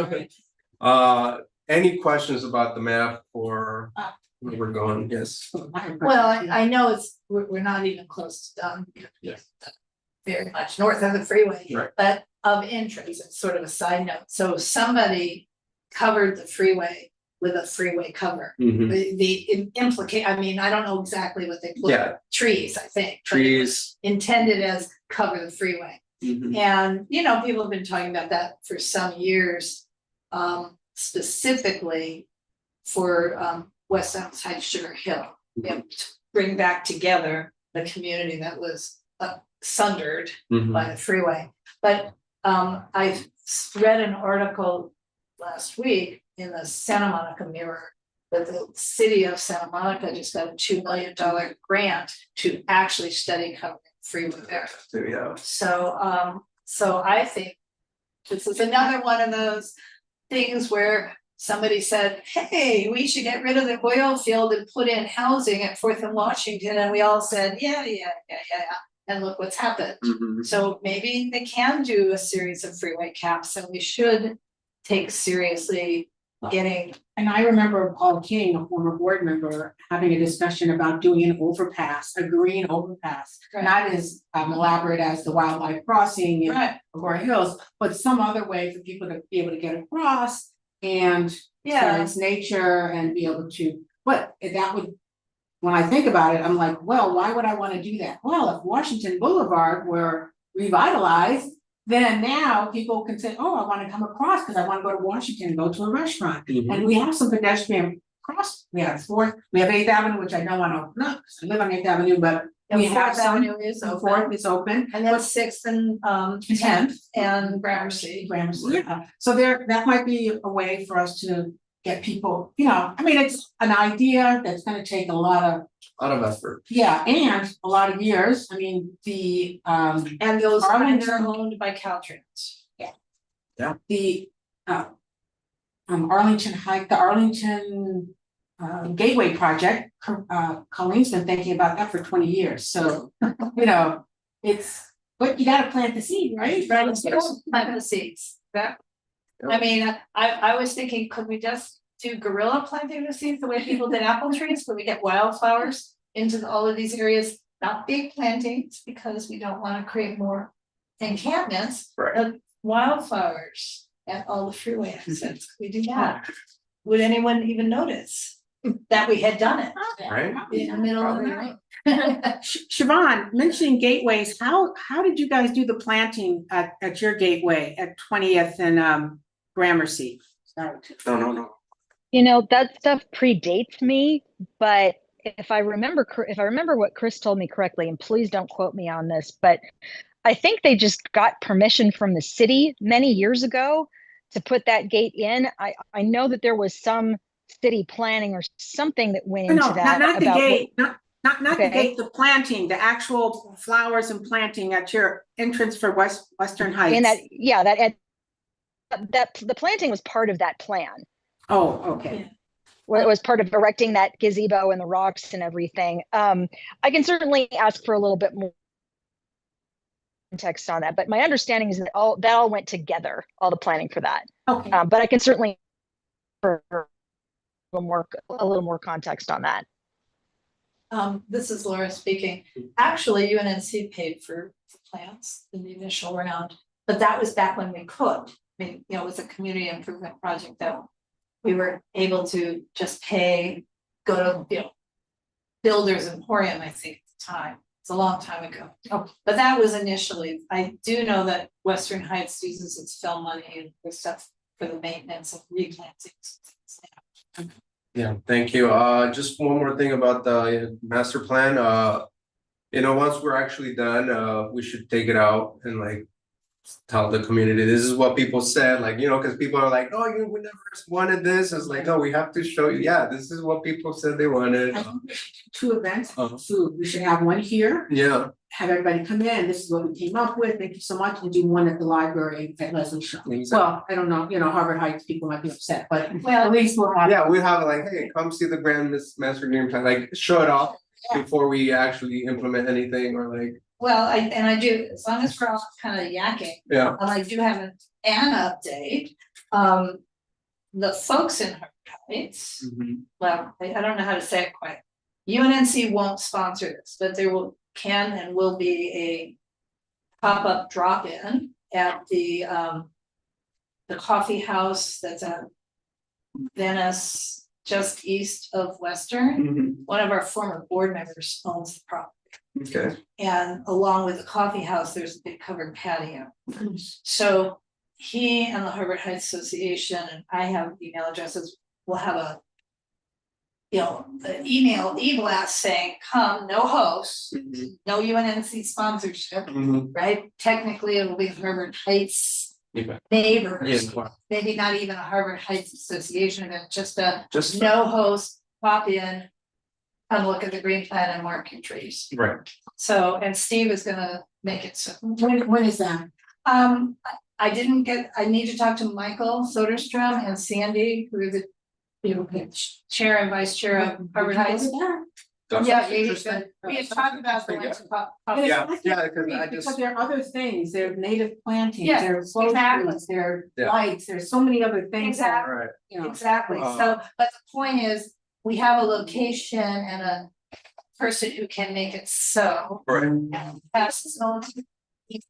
Speaker 1: now. Any questions about the map or where we're going? Yes.
Speaker 2: Well, I know we're not even close to done.
Speaker 1: Yes.
Speaker 2: Very much north of the freeway.
Speaker 1: Right.
Speaker 2: But of interest, it's sort of a side note. So somebody covered the freeway with a freeway cover.
Speaker 1: Mhm.
Speaker 2: The implicate, I mean, I don't know exactly what they put.
Speaker 1: Yeah.
Speaker 2: Trees, I think. but it was
Speaker 1: Trees.
Speaker 2: intended as cover the freeway.
Speaker 1: Mhm.
Speaker 2: And, people have been talking about that for some years, specifically for West Side Sugar Hill. To bring back together the community that was sundered
Speaker 1: Mhm.
Speaker 2: by the freeway. But I read an article last week in the Santa Monica Mirror that the city of Santa Monica just got a $2 million grant to actually study covering freeway there.
Speaker 1: So, yeah.
Speaker 2: So I think this is another one of those things where somebody said, hey, we should get rid of the oil field and put in housing at 4th and Washington, and we all said, yeah. And look what's happened.
Speaker 1: Mhm.
Speaker 2: So maybe they can do a series of freeway caps, and we should take seriously getting.
Speaker 4: And I remember Paul King, a former board member, having a discussion about doing an overpass, a green overpass.
Speaker 2: Right.
Speaker 4: Not as elaborate as the wildlife crossing in
Speaker 2: Right.
Speaker 4: Agoura Hills, but some other way for people to be able to get across and experience nature and be able to, but that would, when I think about it, I'm like, well, why would I want to do that? Well, if Washington Boulevard were revitalized, then now people can say, oh, I want to come across because I want to go to Washington and go to a restaurant.
Speaker 1: Mhm.
Speaker 4: And we have some pedestrian cross, we have 4th, we have 8th Avenue, which I don't want to open up, 'cause I live on 8th Avenue, but we have
Speaker 2: 4th
Speaker 4: some.
Speaker 2: Avenue is open.
Speaker 4: 4th is open.
Speaker 2: And then 6th and 10th and Gramercy.
Speaker 4: Yeah, so that might be a way for us to get people, I mean, it's an idea that's gonna take a lot of,
Speaker 1: effort.
Speaker 4: and a lot of years, I mean,
Speaker 2: And those
Speaker 4: Arlington-
Speaker 2: are owned by Caltrans.
Speaker 4: the Arlington the Arlington Gateway project, Colleen's been thinking about that for 20 years, so, it's, but you gotta plant the seed, right?
Speaker 2: Plant the seeds. I mean, I was thinking, could we just do guerrilla planting the seeds the way people did apple trees? Could we get wildflowers into all of these areas? Not big plantings, because we don't want to create more encampments.
Speaker 1: Right.
Speaker 2: But wildflowers at all the freeway exits. Could we do that? Would anyone even notice that we had done it?
Speaker 1: Right.
Speaker 2: In the middle of the night.
Speaker 4: Siobhan, mentioning gateways, how did you guys do the planting at your gateway at 20th and Gramercy? Sorry.
Speaker 1: No.
Speaker 6: That stuff predates me, but if I remember what Chris told me correctly, and please don't quote me on this, but I think they just got permission from the city many years ago to put that gate in. I know that there was some city planning or something that went into that.
Speaker 4: Not the gate, not
Speaker 6: Okay.
Speaker 4: the gate, the planting, the actual flowers and planting at your entrance for Western Heights.
Speaker 6: And the planting was part of that plan.
Speaker 4: Oh, okay.
Speaker 6: Where it was part of erecting that gazebo and the rocks and everything. I can certainly ask for a little bit more context on that, but my understanding is that all went together, all the planning for that.
Speaker 4: Okay.
Speaker 6: But I can certainly for a little more context on that.
Speaker 2: This is Laura speaking. Actually, UNNC paid for the plants in the initial round, but that was back when we could. I mean, it was a community improvement project that we were able to just pay go to, Builders Emporium, I think, at the time. It's a long time ago.
Speaker 4: Oh.
Speaker 2: But that was initially, I do know that Western Heights uses its film money and for stuff for the maintenance of replantings.
Speaker 1: Yeah, thank you. Just one more thing about the master plan. Once we're actually done, we should take it out and like tell the community, this is what people said, like, because people are like, oh, we never wanted this. It's like, no, we have to show you, yeah, this is what people said they wanted.
Speaker 4: I think we should do 2 events,
Speaker 1: Uh-huh.
Speaker 4: so we should have one here,
Speaker 1: Yeah,
Speaker 4: have everybody come in, this is what we came up with, thank you so much, and do one at the library at Leslie Shaw.
Speaker 1: exactly.
Speaker 4: Well, I don't know, Harvard Heights people might be upset, but
Speaker 2: Well,
Speaker 4: at least we'll have.
Speaker 1: Yeah, we have like, hey, come see the master game plan, like show it off before we actually implement anything or like,
Speaker 2: well, I do, as long as we're all kind of yakking,
Speaker 1: yeah.
Speaker 2: and I do have an update. The folks in Harvard Heights, well, I don't know how to say it quite. UNNC won't sponsor this, but there can and will be a pop-up drop-in at the coffee house that's at Venice, just east of Western. One of our former board members owns the property.
Speaker 1: Okay.
Speaker 2: And along with the coffee house, there's a big covered patio. So he and the Harvard Heights Association, and I have email addresses, will have a an email e-blast saying, come, no hosts, no UNNC sponsorship, right? Technically, it will be Harvard Heights
Speaker 1: Okay.
Speaker 2: neighbors,
Speaker 1: Yeah.
Speaker 2: maybe not even a Harvard Heights Association event, just a
Speaker 1: Just
Speaker 2: no host, pop in, come look at the green plan and mark your trees.
Speaker 1: right.
Speaker 2: So, and Steve is gonna make it so.
Speaker 4: When is that?
Speaker 2: I need to talk to Michael Soderstrom and Sandy, who are the chair and vice chair of Harvard Heights.
Speaker 1: That's
Speaker 2: Yeah,
Speaker 1: interesting.
Speaker 2: we had talked about the ones.
Speaker 1: Yeah, because I
Speaker 4: Because
Speaker 1: just,
Speaker 4: there are other things, there are native plantings,
Speaker 2: Yeah,
Speaker 4: there are flow
Speaker 2: exactly.
Speaker 4: trees, there are
Speaker 1: Yeah.
Speaker 4: lights, there's so many other things. that,
Speaker 1: all right,
Speaker 2: Exactly, so, but the point is, we have a location and a person who can make it so.
Speaker 1: right.
Speaker 2: And pass this on to the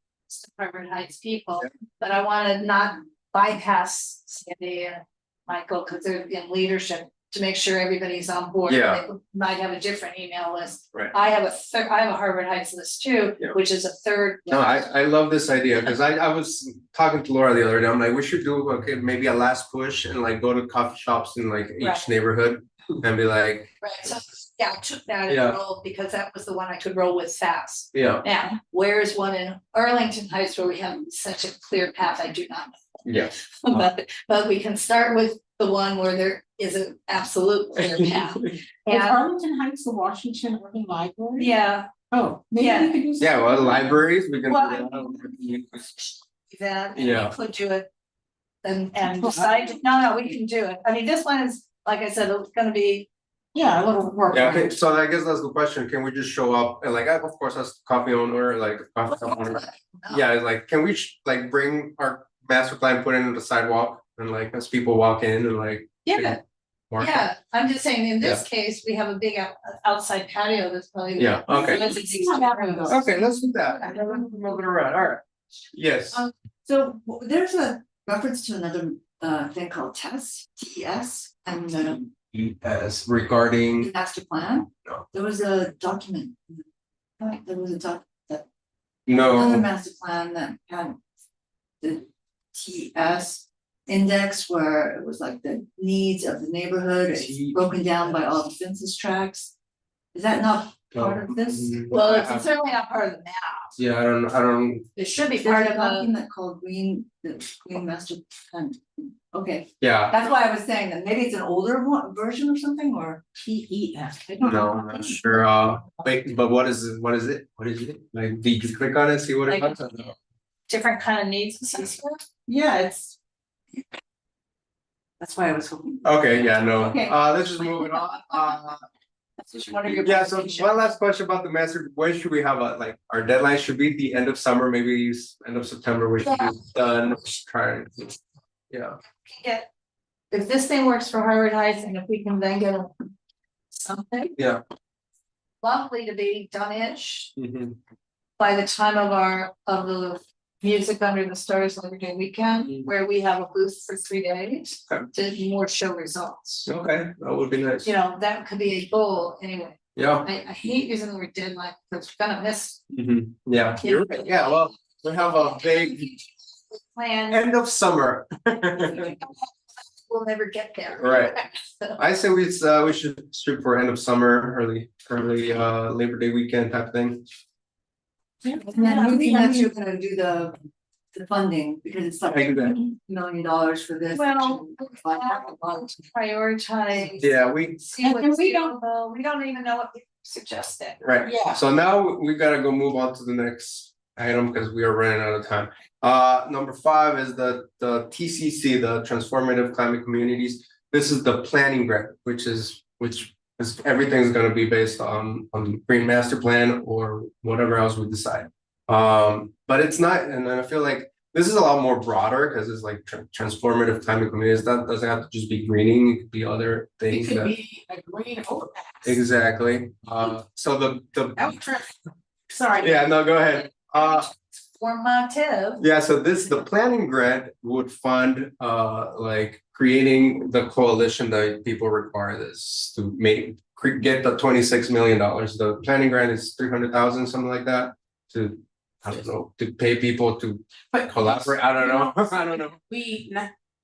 Speaker 2: Harvard Heights people, but I wanna not bypass Sandy and Michael, cause they're in leadership, to make sure everybody's on board.
Speaker 1: Yeah.
Speaker 2: They might have a different email list.
Speaker 1: Right.
Speaker 2: I have a Harvard Heights list too,
Speaker 1: Yeah.
Speaker 2: which is a third.
Speaker 1: No, I love this idea, because I was talking to Laura the other day, I'm like, we should do, okay, maybe a last push and like go to coffee shops in like each
Speaker 2: Right.
Speaker 1: neighborhood and be like,
Speaker 2: Right, so, yeah, I took that and
Speaker 1: Yeah.
Speaker 2: rolled, because that was the one I could roll with fast.
Speaker 1: yeah,
Speaker 2: Now, where is one in Arlington Heights where we have such a clear path, I do not
Speaker 1: yeah,
Speaker 2: know. But we can start with the one where there is an absolute clear path.
Speaker 4: Is
Speaker 2: And,
Speaker 4: Arlington Heights the Washington Urban Library?
Speaker 2: yeah,
Speaker 4: Oh, maybe
Speaker 2: Yeah.
Speaker 4: we could use.
Speaker 1: yeah, well, libraries, we can.
Speaker 2: Well,
Speaker 1: Yeah.
Speaker 2: that, we could do it. And decide, no, we can do it, I mean, this one is, like I said, it's gonna be,
Speaker 4: Yeah, a little work.
Speaker 1: Yeah, okay, so I guess that's the question, can we just show up and like, of course, as coffee owner, like, coffee shop owner. Yeah, it's like, can we like bring our master plan, put it in the sidewalk and like, as people walk in and like.
Speaker 2: yeah,
Speaker 1: mark it?
Speaker 2: yeah, I'm just saying, in this case, we have a big outside patio that's probably.
Speaker 1: Yeah, okay.
Speaker 2: Let's
Speaker 4: See how that one goes.
Speaker 1: Okay, let's do that, move it around, alright, yes,
Speaker 5: So there's a reference to another thing called TES, and the
Speaker 1: yes, regarding,
Speaker 5: master plan.
Speaker 1: No.
Speaker 5: There was a document. There was another
Speaker 1: no,
Speaker 5: master plan that had the TS index where it was like the needs of the neighborhood, it's
Speaker 1: T-
Speaker 5: broken down by all the census tracts. Is that not part of this?
Speaker 2: Well, it's certainly not part of the map,
Speaker 1: Yeah, I don't,
Speaker 2: it should be
Speaker 5: There's
Speaker 2: part
Speaker 5: a
Speaker 2: of the,
Speaker 5: document called the Green Master Plan. Okay,
Speaker 1: yeah,
Speaker 5: that's why I was saying that maybe it's an older version or something, or
Speaker 4: TES.
Speaker 1: no, I'm not sure, wait, but what is it, what is it, like, did you click on it, see what it
Speaker 2: Like-
Speaker 1: was?
Speaker 2: different kind of needs assessment.
Speaker 5: yeah, it's. That's why I was hoping.
Speaker 1: Okay, yeah, no,
Speaker 5: Okay.
Speaker 1: let's just move it on,
Speaker 5: That's just one of your.
Speaker 1: yeah, so one last question about the master, when should we have like, our deadline should be the end of summer, maybe end of September, we should be done, try. Yeah,
Speaker 2: Get, if this thing works for Harvard Heights, and if we can then get something.
Speaker 1: Yeah.
Speaker 2: Lovely to be done-ish
Speaker 1: mhm,
Speaker 2: by the time of the Music Under the Stars Labor Day weekend, where we have a booth for 3 days.
Speaker 1: Okay.
Speaker 2: To more show results.
Speaker 1: Okay, that would be nice.
Speaker 2: You know, that could be a goal anyway.
Speaker 1: Yeah.
Speaker 2: I hate using the word deadline, because we're gonna miss
Speaker 1: Yeah, you're right. Yeah, well, we have a big
Speaker 2: plan.
Speaker 1: end of summer.
Speaker 2: We'll never get there.
Speaker 1: Right.
Speaker 2: So,
Speaker 1: I say we should shoot for end of summer, early Labor Day weekend type thing.
Speaker 5: And then how do you think that you're gonna do the funding, because it's like
Speaker 1: I do that.
Speaker 5: $1 million for this.
Speaker 2: Well, prioritize.
Speaker 1: Yeah, we,
Speaker 2: See
Speaker 4: And
Speaker 2: what's
Speaker 4: we don't-
Speaker 2: doable. We don't even know what people suggested.
Speaker 1: right.
Speaker 4: Yeah.
Speaker 1: So now we gotta go move on to the next item because we are running out of time. Number 5 is the TCC, the Transformative Climate Communities. This is the planning grant, which is everything's gonna be based on Green Master Plan or whatever else we decide. But it's not, and I feel like this is a lot more broader because it's like transformative climate communities. That doesn't have to just be greening, it could be other
Speaker 4: It
Speaker 1: things.
Speaker 4: could
Speaker 1: that-
Speaker 4: be a green overpass.
Speaker 1: Exactly. So
Speaker 4: Sorry.
Speaker 1: yeah, no, go ahead.
Speaker 2: Formative.
Speaker 1: Yeah, so the planning grant would fund like creating the coalition that people require this to get the $26 million. The planning grant is 300,000, something like that, to, I don't know, to pay people to
Speaker 4: But
Speaker 1: collaborate. I don't know. I don't know.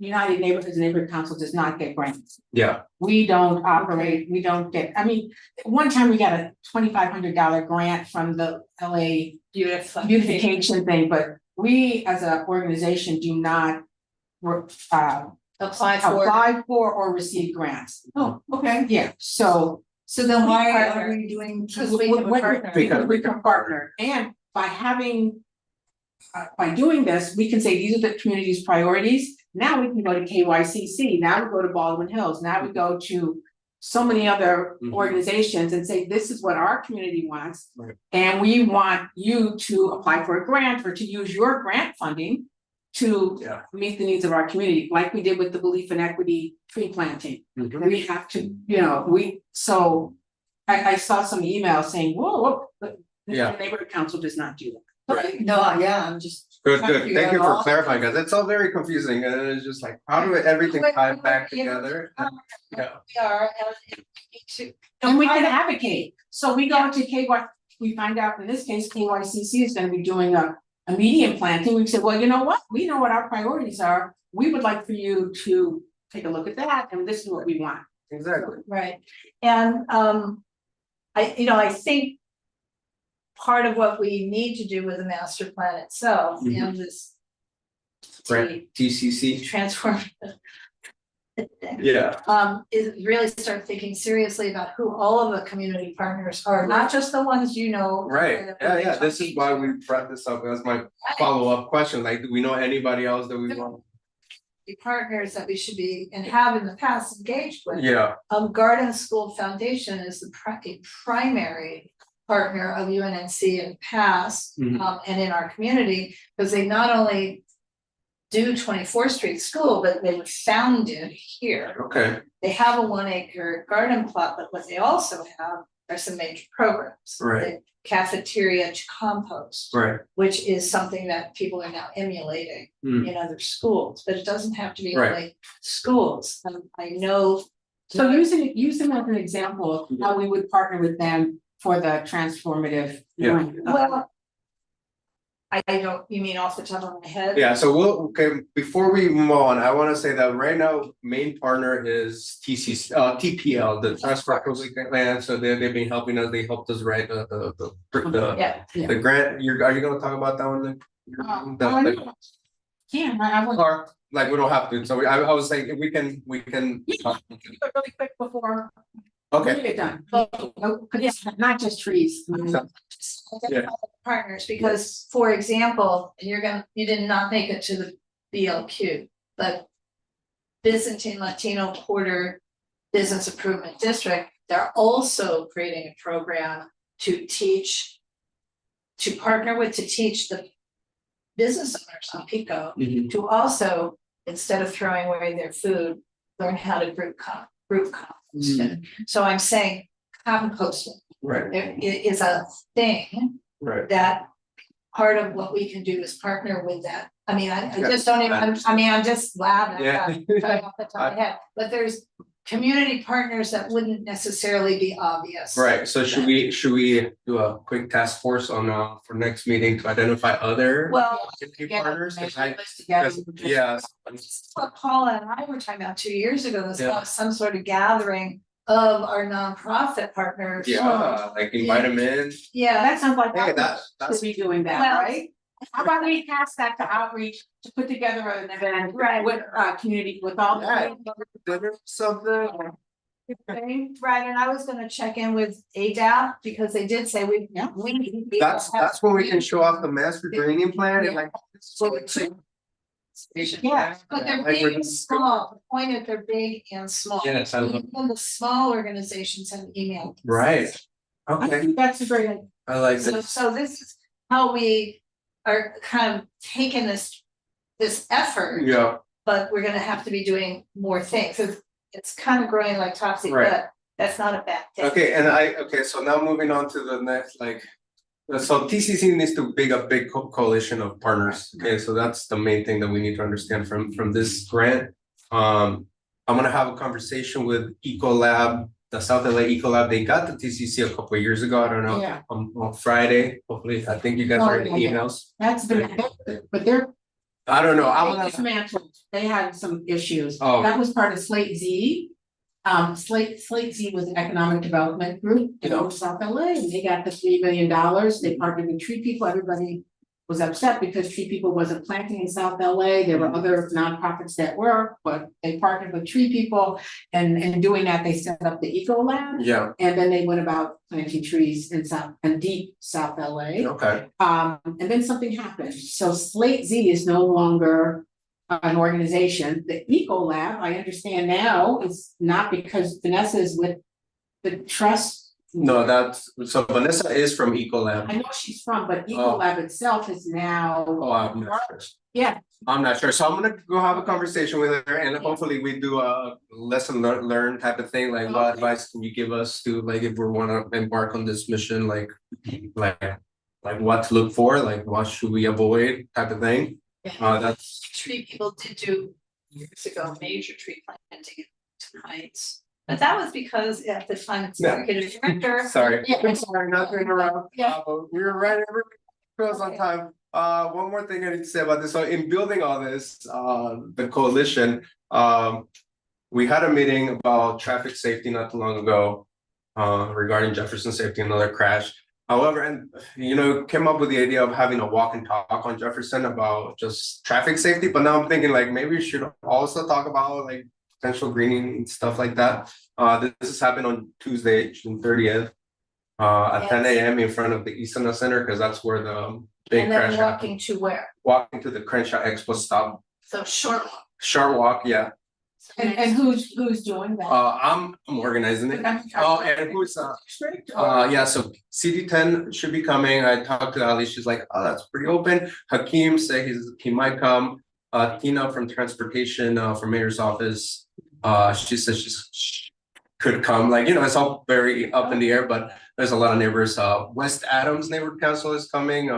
Speaker 4: United Neighborhoods Neighborhood Council does not get grants.
Speaker 1: Yeah,
Speaker 4: We don't operate, we don't get, I mean, one time we got a $2,500 grant from the LA beautification thing, but we as an organization do not apply for or receive grants.
Speaker 5: Oh, okay,
Speaker 4: Yeah, so
Speaker 5: so then why
Speaker 2: Partner.
Speaker 5: are we doing?
Speaker 2: Because we can partner.
Speaker 4: because we can partner, and by having. By doing this, we can say these are the community's priorities, now we can go to KYCC, now we go to Baldwin Hills, now we go to. So many other
Speaker 1: Mhm.
Speaker 4: organizations and say, this is what our community wants.
Speaker 1: Right.
Speaker 4: And we want you to apply for a grant or to use your grant funding. To
Speaker 1: Yeah.
Speaker 4: meet the needs of our community, like we did with the Belief in Equity tree planting.
Speaker 1: Mhm.
Speaker 4: We have to, so I saw some emails saying, whoa, but the
Speaker 1: Yeah.
Speaker 4: neighborhood council does not do that.
Speaker 1: Right.
Speaker 5: No, yeah, I'm just.
Speaker 1: Good,
Speaker 5: trying to
Speaker 1: good.
Speaker 5: figure
Speaker 1: Thank you
Speaker 5: out
Speaker 1: for
Speaker 5: all-
Speaker 1: clarifying, because it's all very confusing and it's just like, how do everything tie back together? Yeah.
Speaker 2: We are, and we need to.
Speaker 4: And we can advocate, so we go to we find out in this case, KYCC is gonna be doing a median planting, we said, well, you know what, we know what our priorities are. We would like for you to take a look at that, and this is what we want.
Speaker 1: Exactly.
Speaker 2: Right, and I think. Part of what we need to do with the master plan itself
Speaker 1: Mhm.
Speaker 2: and this.
Speaker 1: Right. TCC.
Speaker 2: Transformative.
Speaker 1: Yeah.
Speaker 2: Is really start thinking seriously about who all of the community partners are, not just the ones you know.
Speaker 1: Right. Yeah. This is why we brought this up as my follow-up question. Like, do we know anybody else that we want?
Speaker 2: The partners that we should be and have in the past engaged with.
Speaker 1: Yeah.
Speaker 2: Garden School Foundation is a primary partner of UNNC in the past,
Speaker 1: Mhm.
Speaker 2: and in our community, because they not only do 24th Street School, but they were founded here.
Speaker 1: Okay.
Speaker 2: They have a 1-acre garden plot, but what they also have are some major programs.
Speaker 1: Right.
Speaker 2: The cafeteria to compost,
Speaker 1: Right.
Speaker 2: which is something that people are now emulating
Speaker 1: Mm.
Speaker 2: in other schools, but it doesn't have to be
Speaker 1: Right.
Speaker 2: only schools. I know.
Speaker 4: So use them as an example of how we would partner with them for the transformative.
Speaker 1: Yeah.
Speaker 4: grant.
Speaker 2: Well. I don't, you mean off the top of my head?
Speaker 1: Yeah, so before we move on, I wanna say that right now, main partner is TPL, the Transfer Public Land, so they've been helping us, they helped us write the
Speaker 2: Yeah,
Speaker 1: grant, are you gonna talk about that one then?
Speaker 4: Yeah, I would.
Speaker 1: Or, like, we don't have to, so I was saying, if we can. talk-
Speaker 4: Do it really quick before
Speaker 1: Okay,
Speaker 4: we get done. No, 'cause it's not just trees.
Speaker 1: Yeah.
Speaker 2: partners, because, for example, you did not make it to the BLQ, but. Byzantine Latino Quarter Business Improvement District, they're also creating a program to teach. To partner with, to teach the business owners on Pico
Speaker 1: Mhm.
Speaker 2: to also, instead of throwing away their food, learn how to group compost it. So I'm saying composting,
Speaker 1: right,
Speaker 2: there is a thing
Speaker 1: right,
Speaker 2: that part of what we can do is partner with that. I mean, I just don't even, I'm just laughing
Speaker 1: Yeah.
Speaker 2: at that off the top of my head, but there's community partners that wouldn't necessarily be obvious.
Speaker 1: Right, so should we do a quick task force on for next meeting to identify other
Speaker 2: Well,
Speaker 1: community
Speaker 4: Get
Speaker 1: partners?
Speaker 4: a
Speaker 1: 'Cause I-
Speaker 4: list together.
Speaker 1: 'cause- yeah,
Speaker 2: what Paula and I were talking about 2 years ago, was
Speaker 1: Yeah.
Speaker 2: have some sort of gathering of our nonprofit partners.
Speaker 1: yeah, like invite them in.
Speaker 2: Yeah,
Speaker 4: That sounds like
Speaker 1: Hey,
Speaker 4: outreach
Speaker 1: that's
Speaker 4: should be doing that,
Speaker 2: Well-
Speaker 4: right? How about we pass that to outreach to put together an event
Speaker 2: Right.
Speaker 4: with community, with all
Speaker 1: Yeah.
Speaker 4: the.
Speaker 1: dinner, something.
Speaker 2: right, and I was gonna check in with ADAP, because they did say we.
Speaker 4: Yeah.
Speaker 1: That's when we can show off the master training plan and like. this is what we see.
Speaker 4: Yeah.
Speaker 2: But they're
Speaker 1: Like
Speaker 2: big
Speaker 1: we're-
Speaker 2: and small, the point is they're big and small.
Speaker 1: Yes, I love,
Speaker 2: Even the small organizations have email.
Speaker 1: right,
Speaker 4: I
Speaker 1: okay,
Speaker 4: think that's a great idea.
Speaker 1: I like
Speaker 2: So,
Speaker 1: this.
Speaker 2: so this is how we are kind of taking this effort,
Speaker 1: Yeah,
Speaker 2: but we're gonna have to be doing more things. It's kind of growing like topsy,
Speaker 1: Right.
Speaker 2: but that's not a bad thing.
Speaker 1: okay, okay, so now moving on to the next, like. So TCC needs to big a big coalition of partners, okay, so that's the main thing that we need to understand from this grant. I'm gonna have a conversation with Ecolab, the South LA Ecolab, they got the TCC a couple of years ago, I don't know.
Speaker 4: Yeah.
Speaker 1: On Friday, hopefully, I think you guys
Speaker 4: Oh,
Speaker 1: read the
Speaker 4: yeah.
Speaker 1: emails,
Speaker 4: That's been, but they're.
Speaker 1: I don't know, I'm
Speaker 4: They
Speaker 1: gonna,
Speaker 4: dismantled, they had some issues.
Speaker 1: Oh.
Speaker 4: That was part of Slate Z. Slate Z was an economic development group in
Speaker 1: Yeah.
Speaker 4: South LA, and they got the $3 million, they partnered with Tree People, everybody was upset because Tree People wasn't planting in South LA, there were other nonprofits that were, but they partnered with Tree People. And in doing that, they set up the Eco Lab,
Speaker 1: yeah,
Speaker 4: and then they went about planting trees in deep South LA.
Speaker 1: okay,
Speaker 4: And then something happened, so Slate Z is no longer an organization. The Eco Lab, I understand now, is not because Vanessa is with the trust.
Speaker 1: no, that's, so Vanessa is from Ecolab.
Speaker 4: I know she's from, but
Speaker 1: Oh.
Speaker 4: Eco Lab itself is now.
Speaker 1: Oh, I'm not sure.
Speaker 4: Yeah,
Speaker 1: I'm not sure, so I'm gonna go have a conversation with her and hopefully we do a lesson learn type of thing, like what
Speaker 4: Okay.
Speaker 1: advice can you give us to, like, if we wanna embark on this mission, like. Like what to look for, like what should we avoid type of thing, that's,
Speaker 2: Tree People did do years ago, major tree planting in Heights. But that was because at the time it's
Speaker 1: Yeah.
Speaker 2: executive director.
Speaker 1: sorry.
Speaker 4: Yeah.
Speaker 1: I'm sorry, not to interrupt.
Speaker 4: Yeah.
Speaker 1: We were right, everybody goes on time. One more thing I need to say about this, so in building all this, the coalition, we had a meeting about traffic safety not too long ago. Regarding Jefferson safety, another crash. However, and came up with the idea of having a walk and talk on Jefferson about just traffic safety, but now I'm thinking like maybe we should also talk about like potential greening and stuff like that. This has happened on Tuesday, June 30th. At 10 a.m. in front of the Easton Center, because that's where the big
Speaker 2: And
Speaker 1: crash
Speaker 2: then
Speaker 1: happened.
Speaker 2: walking to where?
Speaker 1: Walking to the Crenshaw Expo stop,
Speaker 2: So short walk.
Speaker 1: short walk, yeah.
Speaker 4: and who's doing that?
Speaker 1: I'm organizing it. Oh, and who's yeah, so CD10 should be coming. I talked to Ali, she's like, oh, that's pretty open. Hakeem said he might come. Tina from transportation, from mayor's office, she says she could come, like, it's all very up in the air, but there's a lot of neighbors. West Adams Neighborhood Council is coming,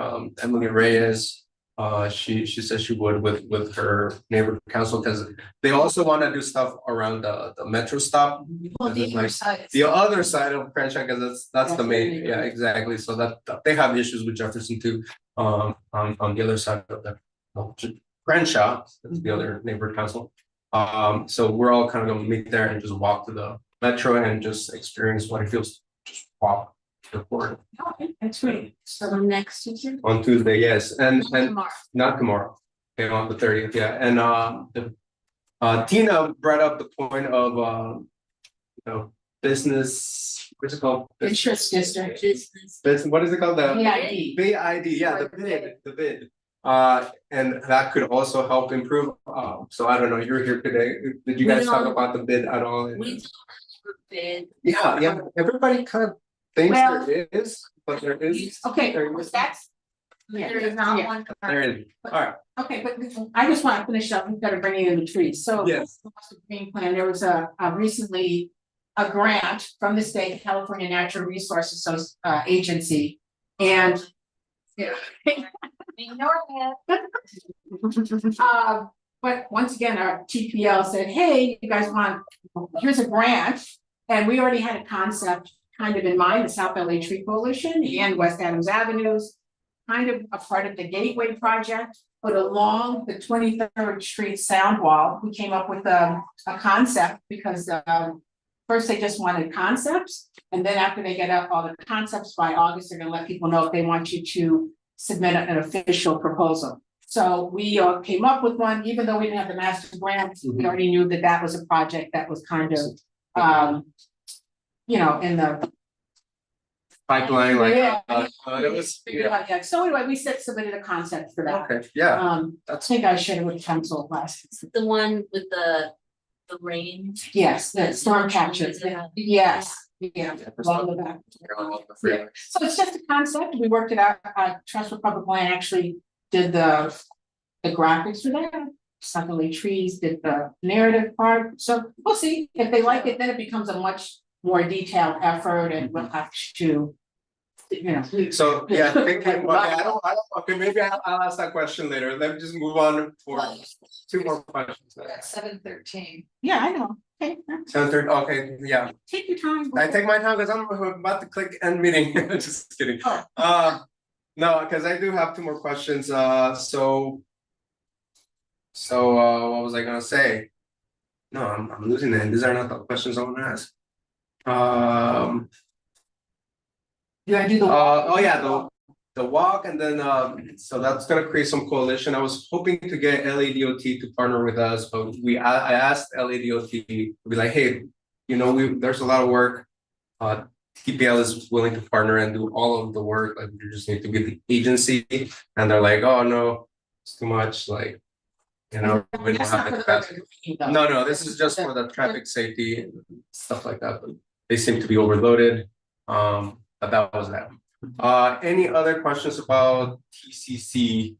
Speaker 1: Emily Reyes. She says she would with her neighborhood council, because they also want to do stuff around the metro stop.
Speaker 2: Well, the
Speaker 1: Like,
Speaker 2: other side.
Speaker 1: The other side of Crenshaw, because that's the main,
Speaker 4: That's the
Speaker 1: yeah, exactly, so that they have issues with Jefferson too. On the other side of the Crenshaw, that's the other neighborhood council. So we're all kind of gonna meet there and just walk to the metro and just experience what it feels to just walk to the port
Speaker 4: Okay, that's great.
Speaker 3: So next Tuesday?
Speaker 1: on Tuesday, yes, and
Speaker 3: Tomorrow.
Speaker 1: not tomorrow. Okay, on the 30th, yeah, and Tina brought up the point of business, what's it called?
Speaker 4: Interest district.
Speaker 3: Business.
Speaker 1: What is it called? The
Speaker 4: BID.
Speaker 1: BID, yeah, the bid. And that could also help improve, so I don't know, you're here today, did you
Speaker 3: We
Speaker 1: guys talk
Speaker 3: don't-
Speaker 1: about the bid at all?
Speaker 3: We don't have a bid.
Speaker 1: Yeah, everybody kind of thinks
Speaker 4: Well-
Speaker 1: there is, but there is.
Speaker 4: Okay,
Speaker 1: there is-
Speaker 4: that's. Yeah,
Speaker 3: There is not
Speaker 4: yeah.
Speaker 3: one.
Speaker 1: There is, alright,
Speaker 4: Okay, but I just want to finish up, we've got to bring in the trees, so.
Speaker 1: Yes.
Speaker 4: The green plan, there was a recently a grant from the state California Natural Resources Agency. And Yeah.
Speaker 2: Ignore
Speaker 4: But once again, our TPL said, hey, you guys want, here's a grant. And we already had a concept kind of in mind, the South LA Tree Coalition and West Adams Avenues. Kind of a part of the Gateway project, but along the 23rd Street sound wall, we came up with a concept because first they just wanted concepts. And then after they get up all the concepts by August, they're gonna let people know if they want you to submit an official proposal. So we came up with one, even though we didn't have the master grant, we already knew that that was a project that was kind of, you know, in the.
Speaker 1: Pipeline, like,
Speaker 4: Yeah.
Speaker 1: it was, yeah,
Speaker 4: Yeah, so anyway, we submitted a concept for that.
Speaker 1: okay, yeah,
Speaker 4: I think I shared it with council last.
Speaker 3: The one with the rain.
Speaker 4: Yes, the storm capture,
Speaker 3: Yeah.
Speaker 4: yes, yeah,
Speaker 1: Yeah, for
Speaker 4: along
Speaker 1: stuff.
Speaker 4: the back.
Speaker 1: yeah.
Speaker 4: Yeah. So it's just a concept, we worked it out, Trust Republic Land actually did the graphics for that. Suddenly Trees did the narrative part, so we'll see, if they like it, then it becomes a much more detailed effort and we'll have to. You know.
Speaker 1: So, yeah, thinking, okay, I don't, okay, maybe I'll ask that question later, let me just move on for
Speaker 2: Well,
Speaker 1: 2 more questions.
Speaker 2: at 7:13.
Speaker 4: Yeah, I know, okay,
Speaker 1: 10:30, okay, yeah,
Speaker 4: take your time.
Speaker 1: I take my time because I'm about to click end meeting, just kidding.
Speaker 4: Oh.
Speaker 1: No, because I do have 2 more questions, so. What was I gonna say? No, I'm losing it, these are not the questions I wanna ask.
Speaker 4: You gotta do the.
Speaker 1: Oh yeah, the walk and then so that's gonna create some coalition. I was hoping to get LADOT to partner with us, but I asked LADOT to be like, hey, you know, there's a lot of work. TPL is willing to partner and do all of the work, like we just need to get the agency, and they're like, oh no, it's too much, like, you know, we don't
Speaker 4: That's
Speaker 1: have
Speaker 4: not
Speaker 1: the
Speaker 4: for the
Speaker 1: capacity.
Speaker 4: though.
Speaker 1: No, this is just for the traffic safety and stuff like that, but they seem to be overloaded. But that was that. Any other questions about TCC?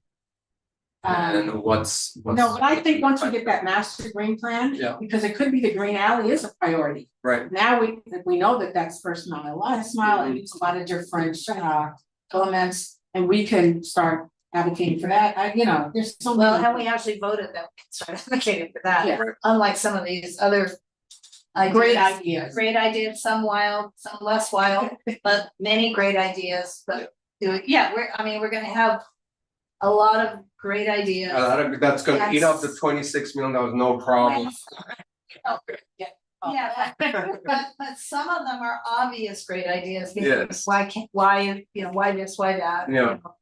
Speaker 1: And what's?
Speaker 4: No, but I think once we get that master green plan.
Speaker 1: Yeah.
Speaker 4: Because it could be the green alley is a priority.
Speaker 1: Right,
Speaker 4: Now we know that that's first mile, last mile, and it's a lot of different elements, and we can start advocating for that. You know, there's so
Speaker 2: Well,
Speaker 4: many.
Speaker 2: and we actually voted that we can start advocating for that,
Speaker 4: Yeah.
Speaker 2: unlike some of these other.
Speaker 4: Great
Speaker 2: ideas.
Speaker 4: ideas.
Speaker 2: Great ideas, some wild, some less wild, but many great ideas, but yeah, we're gonna have. A lot of great ideas.
Speaker 1: that's gonna eat up the 26 million, that was no problem.
Speaker 2: Yeah, but some of them are obvious great ideas. because
Speaker 1: Yes.
Speaker 2: Why, why this, why that? you
Speaker 1: Yeah.
Speaker 2: know.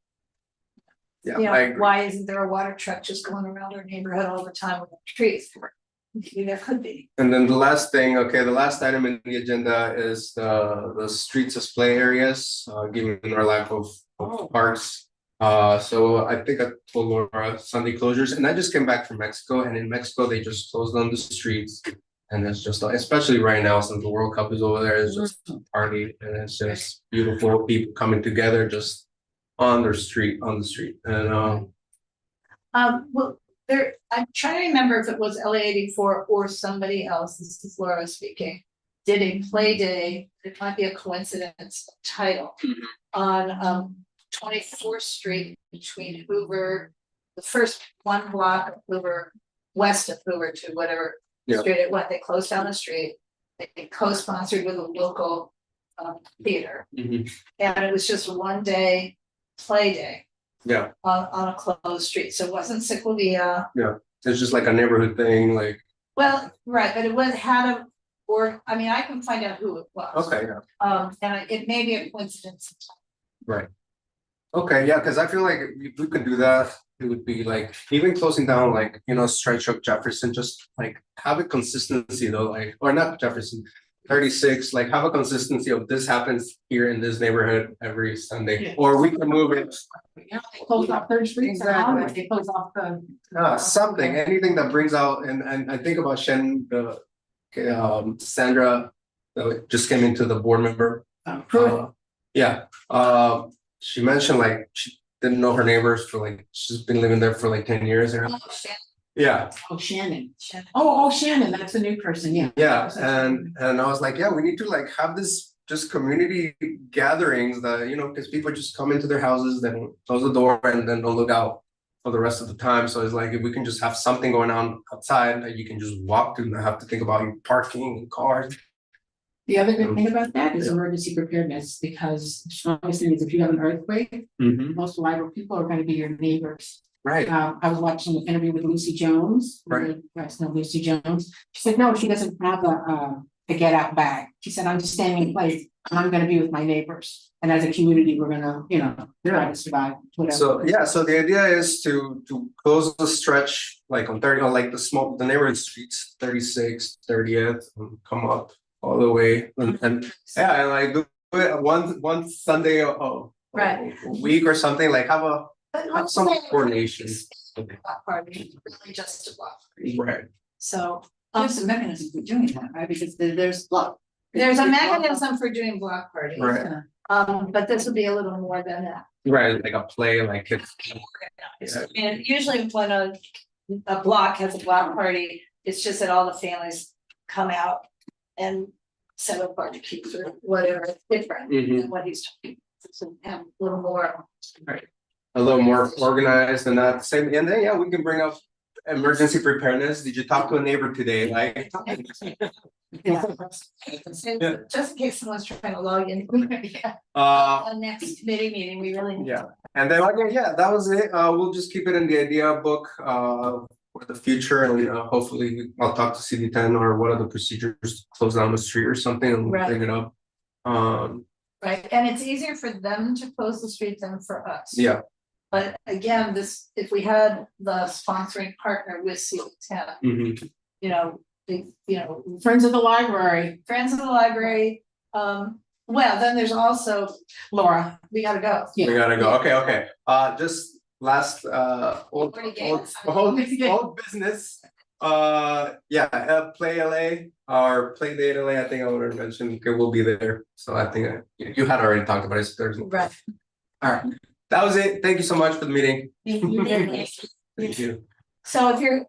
Speaker 1: Yeah,
Speaker 2: You know,
Speaker 1: I agree.
Speaker 2: why isn't there a water truck just going around our neighborhood all the time with trees? Maybe there could be.
Speaker 1: And then the last thing, okay, the last item in the agenda is the streets as play areas, given our lack of parks. So I think I told Laura Sunday closures, and I just came back from Mexico, and in Mexico, they just closed down the streets. And it's just, especially right now, since the World Cup is over there, it's just a party, and it's just beautiful people coming together just on the street, and
Speaker 2: Well, I'm trying to remember if it was LA 84 or somebody else, this is Laura speaking. Did a play day, it might be a coincidence title, on 24th Street between Hoover. The first one block of Hoover, west of Hoover to whatever
Speaker 1: Yeah.
Speaker 2: street it went, they closed down the street. They co-sponsored with a local theater, and it was just one day play day.
Speaker 1: Yeah.
Speaker 2: On a closed street, so it wasn't Ciclovia.
Speaker 1: it's just like a neighborhood thing, like,
Speaker 2: Well, right, but it was I can find out who it was.
Speaker 1: okay, yeah.
Speaker 2: And it may be a coincidence.
Speaker 1: Okay, yeah, because I feel like if we could do that, it would be like, even closing down, like, Stretch of Jefferson, just like have a consistency though, like, or not Jefferson, 36, like have a consistency of this happens here in this neighborhood every Sunday,
Speaker 4: Yeah.
Speaker 1: or we can move it.
Speaker 4: Yeah, they close off Third Street,
Speaker 1: Exactly.
Speaker 4: they close off the.
Speaker 1: Something, anything that brings out, and I think about Sandra, that just came into the board member. Yeah, she mentioned like she didn't know her neighbors for like, she's been living there for like 10 years or, yeah,
Speaker 4: Oh, Shannon.
Speaker 2: Shannon.
Speaker 4: Oh, Shannon, that's a new person, yeah.
Speaker 1: yeah, and I was like, yeah, we need to like have this just community gatherings that, you know, because people just come into their houses, then close the door and then don't look out for the rest of the time. So it's like if we can just have something going on outside that you can just walk to and not have to think about parking and cars.
Speaker 4: The other good thing about that is emergency preparedness, because the strongest thing is if you have an earthquake, most liable people are gonna be your neighbors.
Speaker 1: Right.
Speaker 4: I was watching an interview with Lucy Jones.
Speaker 1: Right.
Speaker 4: You guys know Lucy Jones. She said, no, she doesn't have a get out bag. She said, I'm just staying in place. I'm gonna be with my neighbors. And as a community, we're gonna, you know, try to survive, whatever.
Speaker 1: So, yeah, so the idea is to close the stretch like on 30, on like the neighborhood streets, 36th, 30th, and come up all the way and yeah, and like do it one Sunday
Speaker 2: Right.
Speaker 1: a week or something, like have some coordination.
Speaker 2: Block party, really just a block party.
Speaker 1: Right.
Speaker 2: So
Speaker 5: There's a mechanism for doing that, right? Because there's block.
Speaker 2: there's a mechanism for doing block parties.
Speaker 1: Right.
Speaker 2: But this would be a little more than that.
Speaker 1: Right, like a play, like it's
Speaker 2: Organized. And usually when a block has a block party, it's just that all the families come out and set up barbecues or whatever, it's different than what he's talking. So have a little more.
Speaker 1: a little more organized and that same, and then, yeah, we can bring up emergency preparedness. Did you talk to a neighbor today? Like.
Speaker 2: Yeah. Just in case someone's trying to log in. Yeah. The next committee meeting, we really need.
Speaker 1: Yeah, and then yeah, that was it. We'll just keep it in the idea book for the future, and hopefully I'll talk to CD10 or what are the procedures to close down the street or something, and we'll
Speaker 2: Right.
Speaker 1: bring it up.
Speaker 2: Right, and it's easier for them to close the street than for us.
Speaker 1: Yeah.
Speaker 2: But again, if we had the sponsoring partner with CD10,
Speaker 1: Mhm.
Speaker 4: Friends of the library,
Speaker 2: Friends of the Library, well, then there's also,
Speaker 4: Laura.
Speaker 2: we gotta go.
Speaker 1: We gotta go. Okay. Just last old
Speaker 2: Already gave us.
Speaker 1: business. Play LA or Play Date LA. I think I would have mentioned it will be there. So I think you had already talked about it. So there's no.
Speaker 2: Right.
Speaker 1: All right. That was it. Thank you so much for the meeting.
Speaker 4: Thank you.
Speaker 1: Thank you.
Speaker 2: So if you're